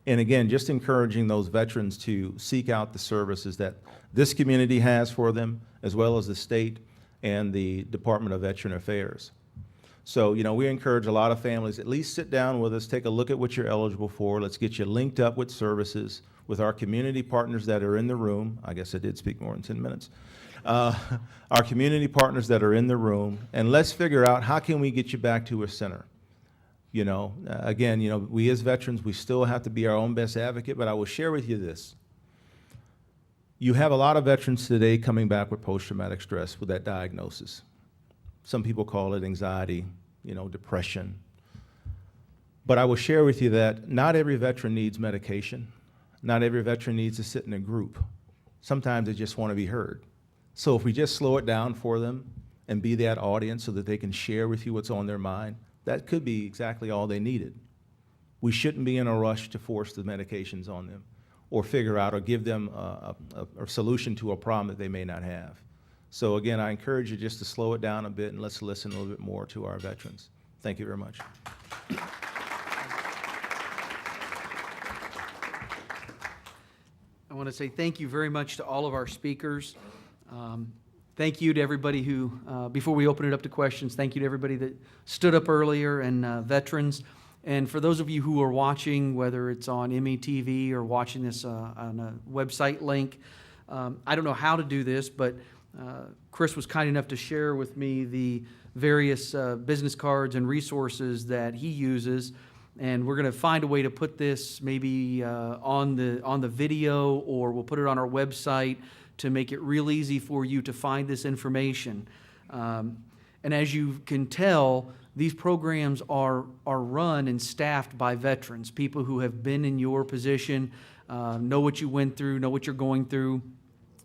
And again, just encouraging those veterans to seek out the services that this community has for them, as well as the state and the Department of Veteran Affairs. So, we encourage a lot of families, at least sit down with us, take a look at what you're eligible for. Let's get you linked up with services, with our community partners that are in the room. I guess I did speak more than 10 minutes. Our community partners that are in the room, and let's figure out how can we get you back to a center. Again, we as veterans, we still have to be our own best advocate, but I will share with you this. You have a lot of veterans today coming back with post-traumatic stress with that diagnosis. Some people call it anxiety, depression. But I will share with you that not every veteran needs medication. Not every veteran needs to sit in a group. Sometimes they just want to be heard. So if we just slow it down for them and be that audience so that they can share with you what's on their mind, that could be exactly all they needed. We shouldn't be in a rush to force the medications on them or figure out or give them a solution to a problem that they may not have. So again, I encourage you just to slow it down a bit and let's listen a little bit more to our veterans. Thank you very much. I want to say thank you very much to all of our speakers. Thank you to everybody who, before we open it up to questions, thank you to everybody that stood up earlier and veterans. And for those of you who are watching, whether it's on METV or watching this on a website link, I don't know how to do this, but Chris was kind enough to share with me the various business cards and resources that he uses. And we're going to find a way to put this maybe on the video, or we'll put it on our website to make it real easy for you to find this information. And as you can tell, these programs are run and staffed by veterans, people who have been in your position, know what you went through, know what you're going through,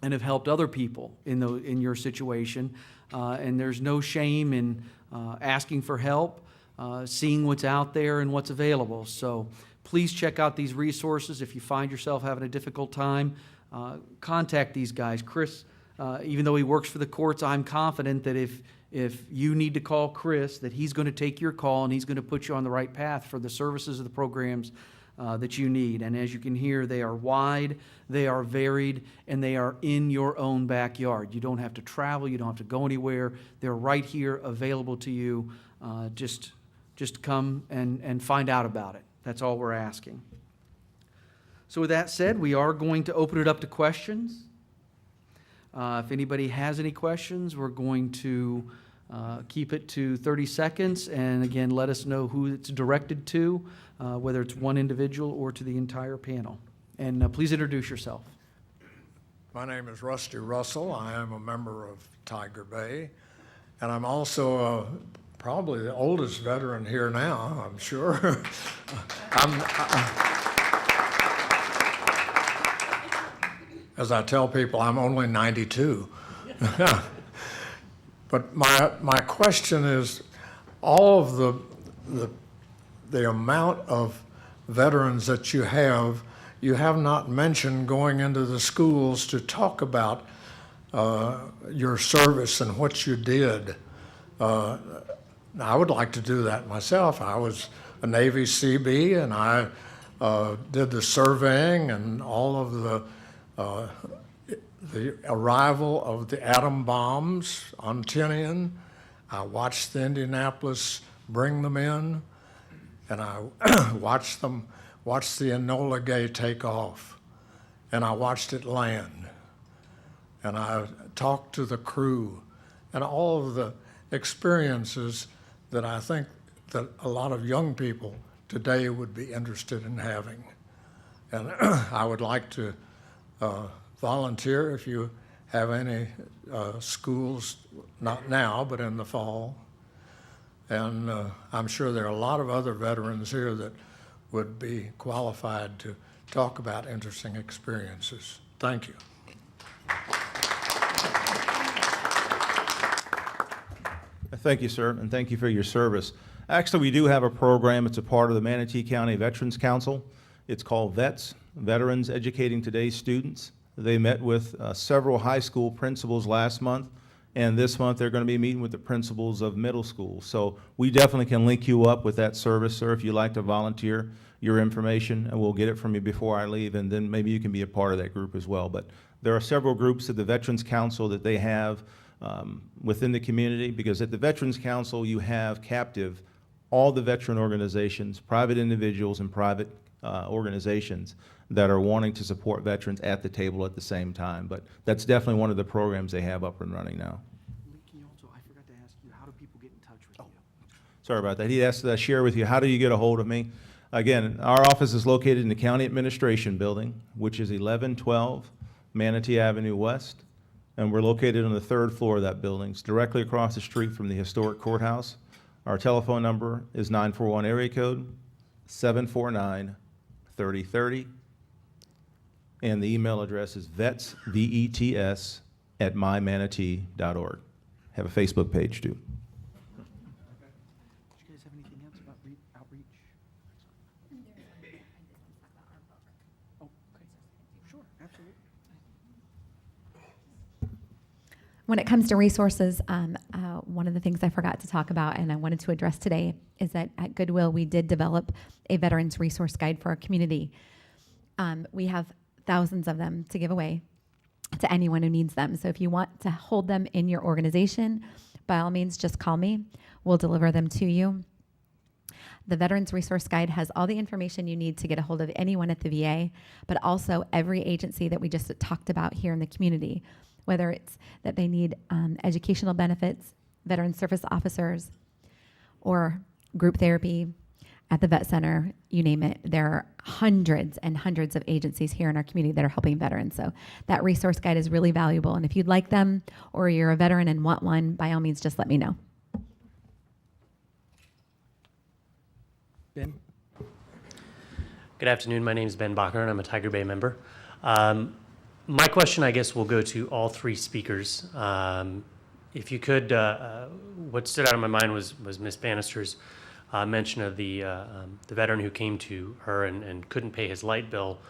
and have helped other people in your situation. And there's no shame in asking for help. Seeing what's out there and what's available. So please check out these resources. If you find yourself having a difficult time, contact these guys. Chris, even though he works for the courts, I'm confident that if you need to call Chris, that he's going to take your call and he's going to put you on the right path for the services of the programs that you need. And as you can hear, they are wide, they are varied, and they are in your own backyard. You don't have to travel, you don't have to go anywhere. They're right here available to you. Just come and find out about it. That's all we're asking. So with that said, we are going to open it up to questions. If anybody has any questions, we're going to keep it to 30 seconds. And again, let us know who it's directed to, whether it's one individual or to the entire panel. And please introduce yourself. My name is Rusty Russell. I am a member of Tiger Bay, and I'm also probably the oldest veteran here now, I'm sure. As I tell people, I'm only 92. But my question is, all of the amount of veterans that you have not mentioned going into the schools to talk about your service and what you did. I would like to do that myself. I was a Navy CB, and I did the surveying and all of the arrival of the atom bombs on Tinian. I watched the Indianapolis bring them in, and I watched the Enola Gay take off, and I watched it land, and I talked to the crew, and all of the experiences that I think that a lot of young people today would be interested in having. And I would like to volunteer if you have any schools, not now, but in the fall. And I'm sure there are a lot of other veterans here that would be qualified to talk about interesting experiences. Thank you. Thank you, sir, and thank you for your service. Actually, we do have a program. It's a part of the Manatee County Veterans Council. It's called VETS, Veterans Educating Today's Students. They met with several high school principals last month, and this month they're going to be meeting with the principals of middle school. So we definitely can link you up with that service, sir, if you'd like to volunteer your information, and we'll get it from you before I leave, and then maybe you can be a part of that group as well. But there are several groups at the Veterans Council that they have within the community, because at the Veterans Council you have captive all the veteran organizations, private individuals and private organizations that are wanting to support veterans at the table at the same time. But that's definitely one of the programs they have up and running now. Can you also, I forgot to ask you, how do people get in touch with you? Sorry about that. He asked to share with you, how do you get a hold of me? Again, our office is located in the County Administration Building, which is 1112 Manatee Avenue West, and we're located on the 3rd floor of that building. It's directly across the street from the historic courthouse. Our telephone number is 941 area code 749-3030. And the email address is vets, VETS, @mymanatee.org. Have a Facebook page, too. Do you guys have anything else about outreach? Oh, okay. Sure, absolutely. When it comes to resources, one of the things I forgot to talk about and I wanted to address today is that at Goodwill, we did develop a Veterans Resource Guide for our community. We have thousands of them to give away to anyone who needs them. So if you want to hold them in your organization, by all means, just call me. We'll deliver them to you. The Veterans Resource Guide has all the information you need to get a hold of anyone at the VA, but also every agency that we just talked about here in the community, whether it's that they need educational benefits, veteran service officers, or group therapy at the vet center, you name it. There are hundreds and hundreds of agencies here in our community that are helping veterans. So that resource guide is really valuable. And if you'd like them or you're a veteran and want one, by all means, just let me know. Ben? Good afternoon. My name is Ben Bachner, and I'm a Tiger Bay member. My question, I guess, will go to all three speakers. If you could, what stood out in my mind was Ms. Bannister's mention of the veteran who came to her and couldn't pay his light bill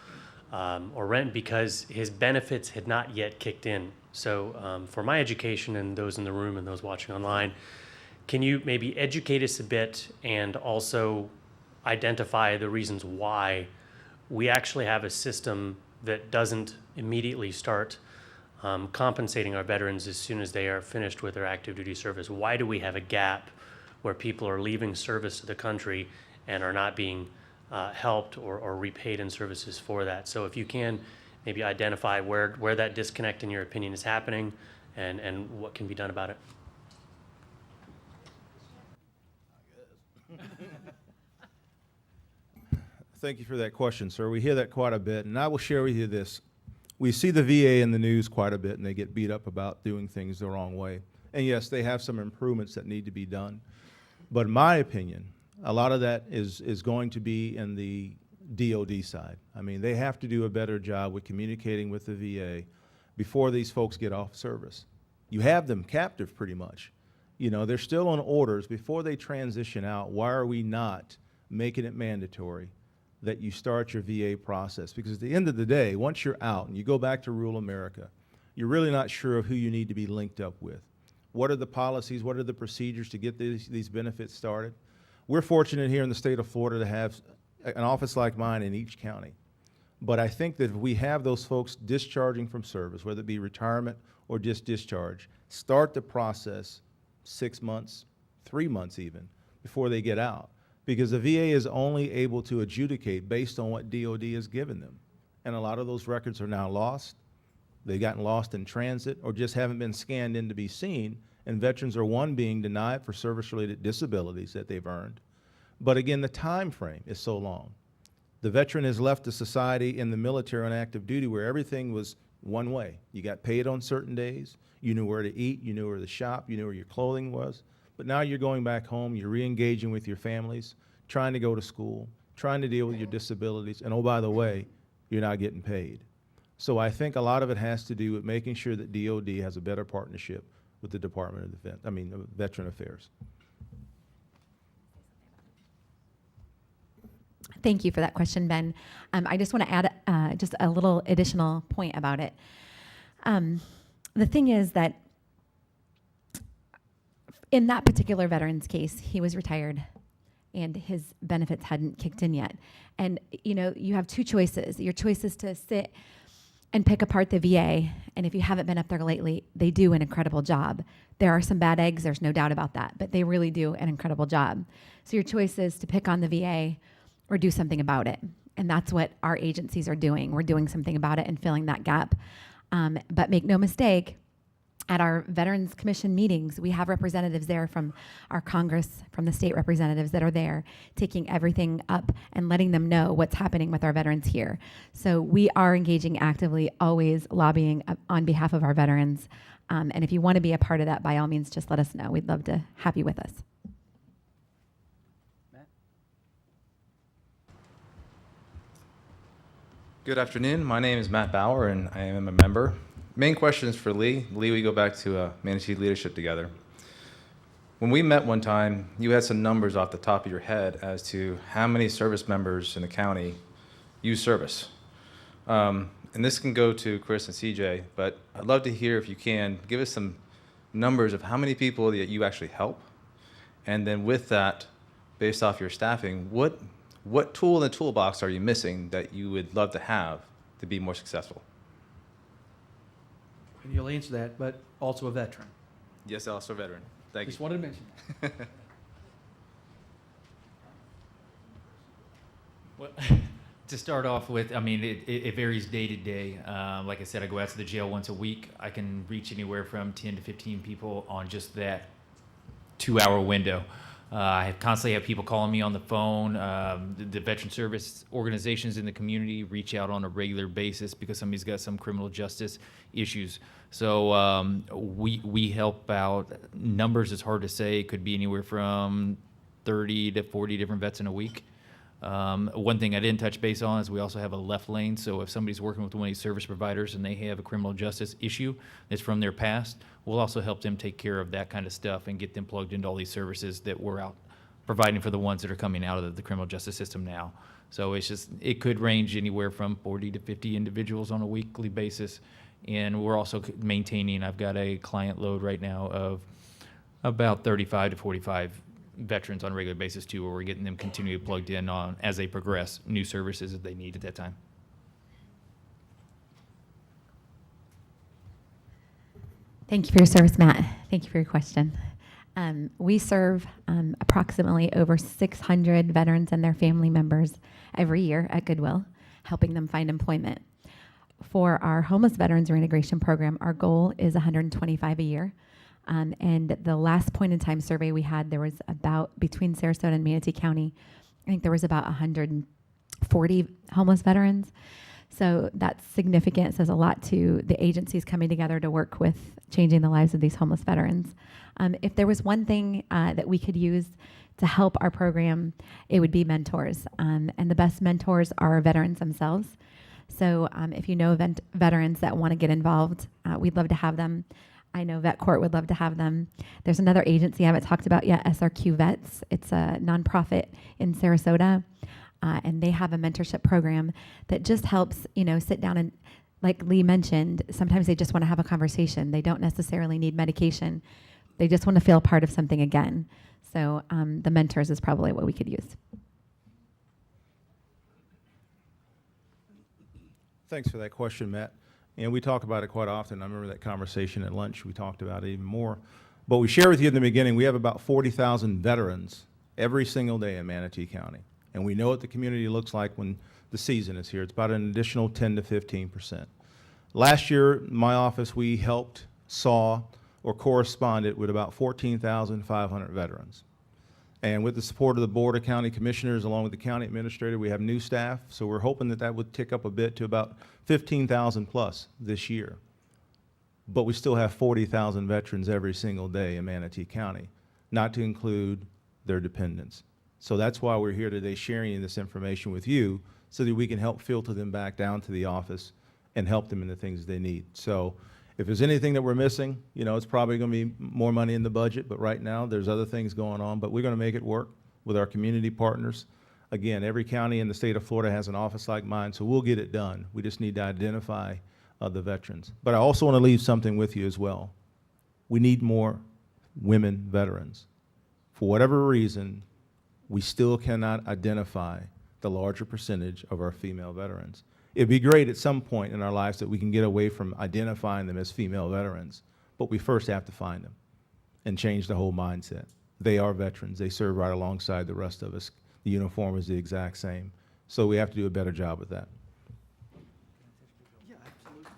or rent because his benefits had not yet kicked in. So for my education and those in the room and those watching online, can you maybe educate us a bit and also identify the reasons why we actually have a system that doesn't immediately start compensating our veterans as soon as they are finished with their active duty service? Why do we have a gap where people are leaving service to the country and are not being helped or repaid in services for that? So if you can maybe identify where that disconnect in your opinion is happening and what can be done about it. Thank you for that question, sir. We hear that quite a bit, and I will share with you this. We see the VA in the news quite a bit, and they get beat up about doing things the wrong way. And yes, they have some improvements that need to be done. But in my opinion, a lot of that is going to be in the DOD side. I mean, they have to do a better job with communicating with the VA before these folks get off service. You have them captive pretty much. You know, they're still on orders. Before they transition out, why are we not making it mandatory that you start your VA process? Because at the end of the day, once you're out and you go back to rural America, you're really not sure of who you need to be linked up with. What are the policies? What are the procedures to get these benefits started? We're fortunate here in the state of Florida to have an office like mine in each county. But I think that if we have those folks discharging from service, whether it be retirement or just discharge, start the process 6 months, 3 months even, before they get out. Because the VA is only able to adjudicate based on what DOD has given them. And a lot of those records are now lost. They've gotten lost in transit or just haven't been scanned in to be seen. And veterans are, one, being denied for service-related disabilities that they've earned. But again, the time frame is so long. The veteran has left a society in the military on active duty where everything was one way. You got paid on certain days. You knew where to eat. You knew where to shop. You knew where your clothing was. But now you're going back home, you're re-engaging with your families, trying to go to school, trying to deal with your disabilities, and oh, by the way, you're not getting paid. So I think a lot of it has to do with making sure that DOD has a better partnership with the Department of Defense, Veteran Affairs. Thank you for that question, Ben. I just want to add just a little additional point about it. The thing is that in that particular veteran's case, he was retired and his benefits hadn't kicked in yet. And, you know, you have two choices. Your choice is to sit and pick apart the VA. And if you haven't been up there lately, they do an incredible job. There are some bad eggs, there's no doubt about that, but they really do an incredible job. So your choice is to pick on the VA or do something about it. And that's what our agencies are doing. We're doing something about it and filling that gap. But make no mistake, at our Veterans Commission meetings, we have representatives there from our Congress, from the state representatives that are there, taking everything up and letting them know what's happening with our veterans here. So we are engaging actively, always lobbying on behalf of our veterans. And if you want to be a part of that, by all means, just let us know. We'd love to have you with us. Good afternoon. My name is Matt Bauer, and I am a member. Main question is for Lee. Lee, we go back to Manatee leadership together. When we met one time, you had some numbers off the top of your head as to how many service members in the county use service. And this can go to Chris and CJ, but I'd love to hear, if you can, give us some numbers of how many people that you actually help. And then with that, based off your staffing, what tool in the toolbox are you missing that you would love to have to be more successful? And you'll answer that, but also a veteran. Yes, also a veteran. Thank Just you. wanted to mention that. Well, to start off with, I mean, it varies day to day. Like I said, I go out to the jail once a week. I can reach anywhere from 10 to 15 people on just that 2-hour window. I constantly have people calling me on the phone. The veteran service organizations in the community reach out on a regular basis because somebody's got some criminal justice issues. So we help out. Numbers is hard to say. It could be anywhere from 30 to 40 different vets in a week. One thing I didn't touch base on is we also have a left lane. So if somebody's working with one of these service providers and they have a criminal justice issue that's from their past, we'll also help them take care of that kind of stuff and get them plugged into all these services that we're out providing for the ones that are coming out of the criminal justice system now. So it could range anywhere from 40 to 50 individuals on a weekly basis. And we're also maintaining, I've got a client load right now of about 35 to 45 veterans on a regular basis too, where we're getting them continually plugged in on as they progress new services that they need at that time. Thank you for your service, Matt. Thank you for your question. We serve approximately over 600 veterans and their family members every year at Goodwill, helping them find employment. For our homeless veterans reintegration program, our goal is 125 a year. And the last point in time survey we had, there was about, between Sarasota and Manatee County, I think there was about 140 homeless veterans. So that's significant. It says a lot to the agencies coming together to work with changing the lives of these homeless veterans. If there was one thing that we could use to help our program, it would be mentors. And the best mentors are veterans themselves. So if you know veterans that want to get involved, we'd love to have them. I know Vet Court would love to have them. There's another agency I haven't talked about yet, SRQ Vets. It's a nonprofit in Sarasota, and they have a mentorship program that just helps, sit down and, like Lee mentioned, sometimes they just want to have a conversation. They don't necessarily need medication. They just want to feel part of something again. So the mentors is probably what we could use. Thanks for that question, Matt. And we talk about it quite often. I remember that conversation at lunch. We talked about it even more. But we share with you in the beginning, we have about 40,000 veterans every single day in Manatee County. And we know what the community looks like when the season is here. It's about an additional 10 to 15%. Last year, in my office, we helped, saw, or corresponded with about 14,500 veterans. And with the support of the Board of County Commissioners, along with the county administrator, we have new staff. So we're hoping that would tick up a bit to about 15,000 plus this year. But we still have 40,000 veterans every single day in Manatee County, not to include their dependents. So that's why we're here today sharing this information with you so that we can help filter them back down to the office and help them in the things they need. So if there's anything that we're missing, it's probably going to be more money in the budget, but right now there's other things going on, but we're going to make it work with our community partners. Again, every county in the state of Florida has an office like mine, so we'll get it done. We just need to identify the veterans. But I also want to leave something with you as well. We need more women veterans. For whatever reason, we still cannot identify the larger percentage of our female veterans. It'd be great at some point in our lives that we can get away from identifying them as female veterans, but we first have to find them and change the whole mindset. They are veterans. They serve right alongside the rest of us. The uniform is the exact same. So we have to do a better job with that. Yeah, absolutely.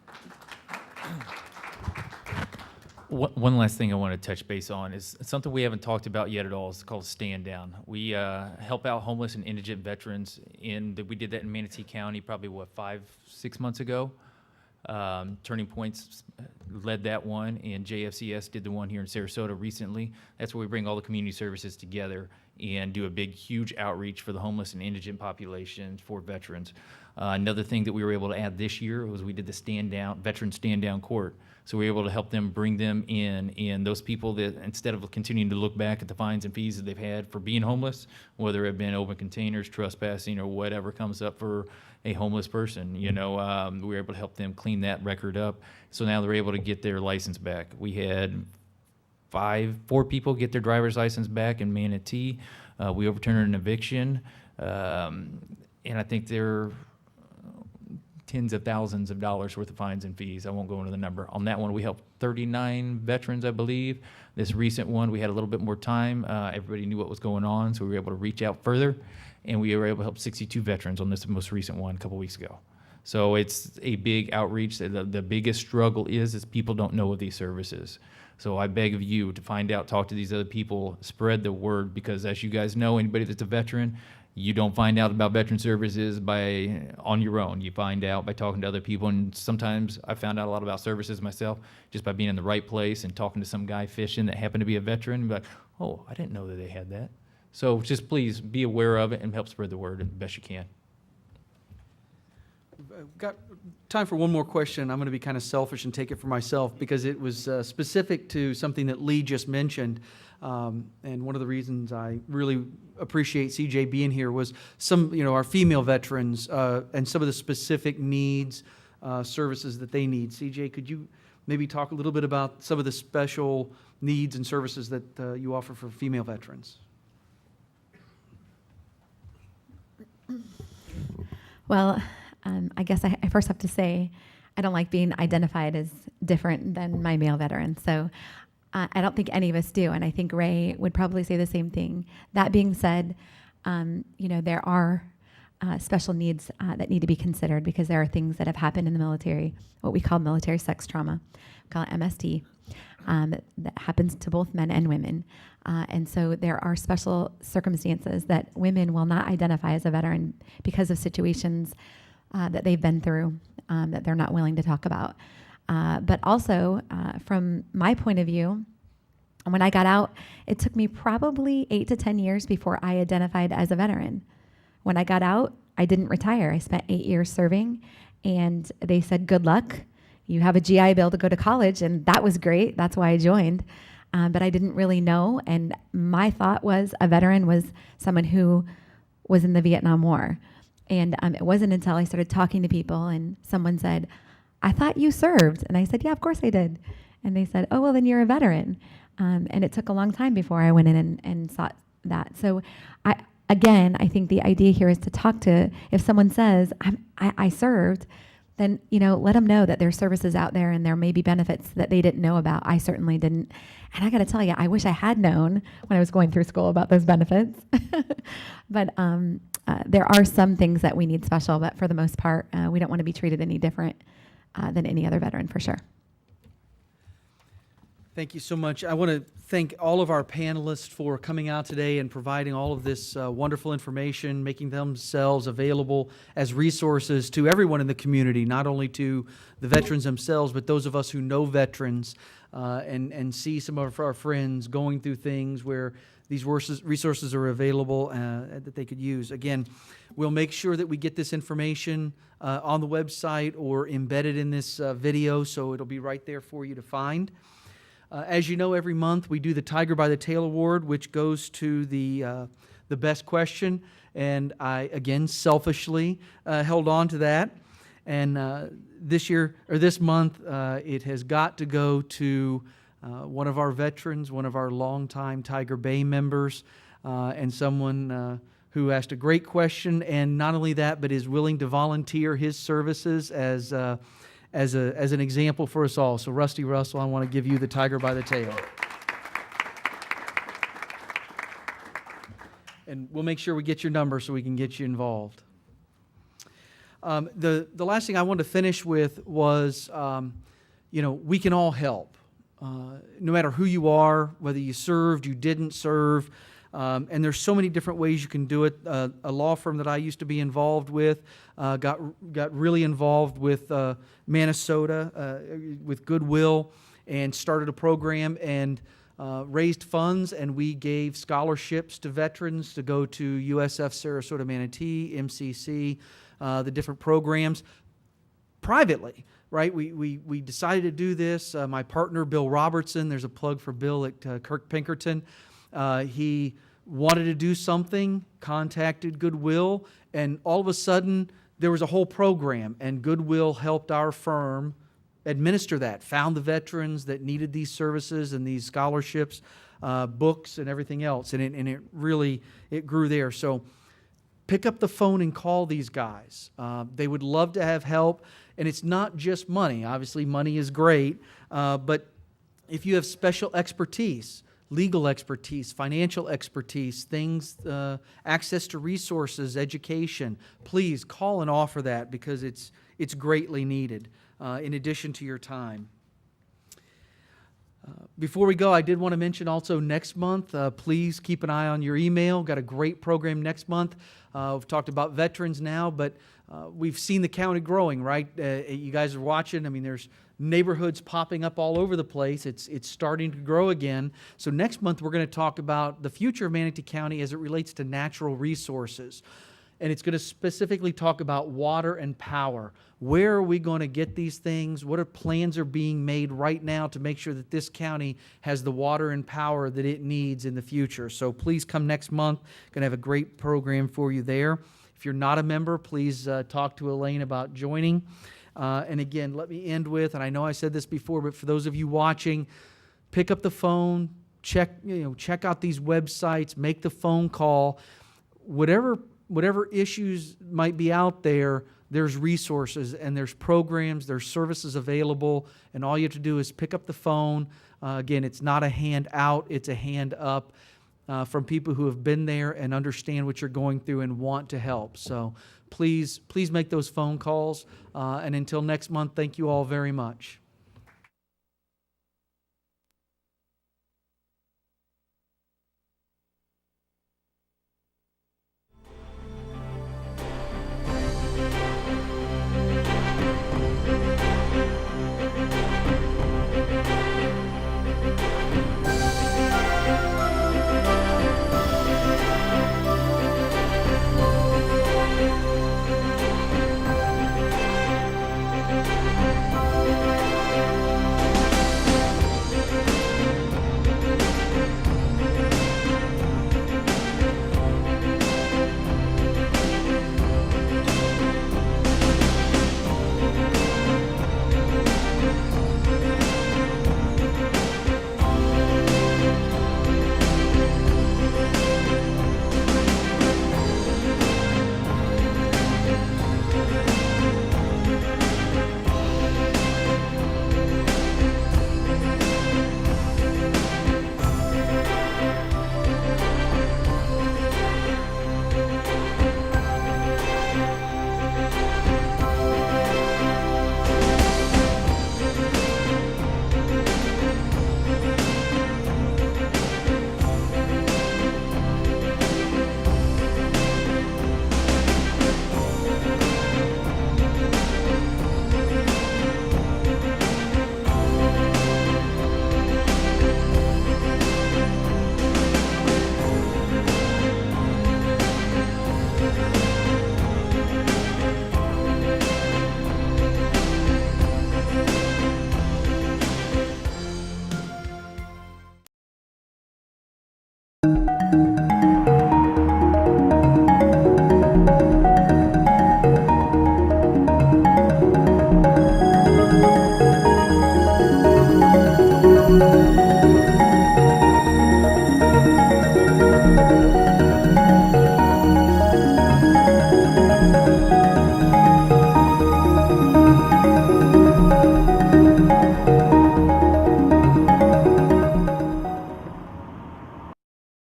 One last thing I want to touch base on is something we haven't talked about yet at all. It's called Stand Down. We help out homeless and indigent veterans. We did that in Manatee County probably, 5-6 months ago. Turning Points led that one, and JFCS did the one here in Sarasota recently. That's where we bring all the community services together and do a big, huge outreach for the homeless and indigent populations for veterans. Another thing that we were able to add this year was we did the veteran stand-down court. So we were able to help them bring them in, and those people that, instead of continuing to look back at the fines and fees that they've had for being homeless, whether it have been open containers, trespassing, or whatever comes up for a homeless person, we were able to help them clean that record up. So now they're able to get their license back. We had 4 people get their driver's license back in Manatee. We overturned an eviction, and I think they're tens of thousands of dollars worth of fines and fees. I won't go into the number. On that one, we helped 39 veterans, I believe. This recent one, we had a little bit more time. Everybody knew what was going on, so we were able to reach out further, and we were able to help 62 veterans on this most recent one a couple weeks ago. So it's a big outreach. The biggest struggle is people don't know of these services. So I beg of you to find out, talk to these other people, spread the word, because as you guys know, anybody that's a veteran, you don't find out about veteran services on your own. You find out by talking to other people, and sometimes I found out a lot about services myself just by being in the right place and talking to some guy fishing that happened to be a veteran, and be like, oh, I didn't know that they had that. So just please be aware of it and help spread the word as best you can. I've got time for one more question. I'm going to be kind of selfish and take it for myself because it was specific to something that Lee just mentioned. And one of the reasons I really appreciate CJ being here was our female veterans and some of the specific needs, services that they need. CJ, could you maybe talk a little bit about some of the special needs and services that you offer for female veterans? Well, I guess I first have to say I don't like being identified as different than my male veterans. So I don't think any of us do, and I think Ray would probably say the same thing. That being said, there are special needs that need to be considered because there are things that have happened in the military, what we call military sex trauma, we call it MST, that happens to both men and women. And so there are special circumstances that women will not identify as a veteran because of situations that they've been through that they're not willing to talk about. But also, from my point of view, when I got out, it took me probably 8 to 10 years before I identified as a veteran. When I got out, I didn't retire. I spent 8 years serving, and they said, good luck. You have a GI Bill to go to college, and that was great. That's why I joined. But I didn't really know, and my thought was a veteran was someone who was in the Vietnam War. And it wasn't until I started talking to people and someone said, I thought you served. And I said, yeah, of course I did. And they said, oh, well, then you're a veteran. And it took a long time before I went in and sought that. So I think the idea here is to talk to, if someone says, I served, then, let them know that there's services out there and there may be benefits that they didn't know about. I certainly didn't. And I got to tell you, I wish I had known when I was going through school about those benefits. But there are some things that we need special, but for the most part, we don't want to be treated any different than any other veteran, for sure. Thank you so much. I want to thank all of our panelists for coming out today and providing all of this wonderful information, making themselves available as resources to everyone in the community, not only to the veterans themselves, but those of us who know veterans and see some of our friends going through things where these resources are available that they could use. Again, we'll make sure that we get this information on the website or embedded in this video, so it'll be right there for you to find. As you know, every month we do the Tiger by the Tail Award, which goes to the best question, and I, again, selfishly held on to that. And this month, it has got to go to one of our veterans, one of our longtime Tiger Bay members, and someone who asked a great question, and not only that, but is willing to volunteer his services as an example for us all. So Rusty Russell, I want to give you the Tiger by the Tail. And we'll make sure we get your number so we can get you involved. The last thing I wanted to finish with was, we can all help. No matter who you are, whether you served, you didn't serve, and there's so many different ways you can do it. A law firm that I used to be involved with got really involved with Minnesota, with Goodwill, and started a program. And raised funds, and we gave scholarships to veterans to go to USF Sarasota Manatee, MCC, the different programs privately, right? We decided to do this. My partner, Bill Robertson, there's a plug for Bill at Kirk Pinkerton. He wanted to do something, contacted Goodwill, and all of a sudden there was a whole program, and Goodwill helped our firm administer that, found the veterans that needed these services and these scholarships, books and everything else, and it really grew there. So pick up the phone and call these guys. They would love to have help, and it's not just money. Obviously, money is great, but if you have special expertise, legal expertise, financial expertise, things, access to resources, education, please call and offer that, because it's greatly needed in addition to your time. Before we go, I did want to mention also next month, please keep an eye on your email. Got a great program next month. We've talked about veterans now, but we've seen the county growing, right? You guys are watching. I mean, there's neighborhoods popping up all over the place. It's starting to grow again. So next month, we're going to talk about the future of Manatee County as it relates to natural resources. And it's going to specifically talk about water and power. Where are we going to get these things? What plans are being made right now to make sure that this county has the water and power that it needs in the future? So please come next month. Going to have a great program for you there. If you're not a member, please talk to Elaine about joining. And again, let me end with, and I know I said this before, but for those of you watching, pick up the phone, check out these websites, make the phone call. Whatever issues might be out there, there's resources and there's programs, there's services available, and all you have to do is pick up the phone. Again, it's not a hand out, it's a hand up from people who have been there and understand what you're going through and want to help. So please make those phone calls. And until next month, thank you all very much.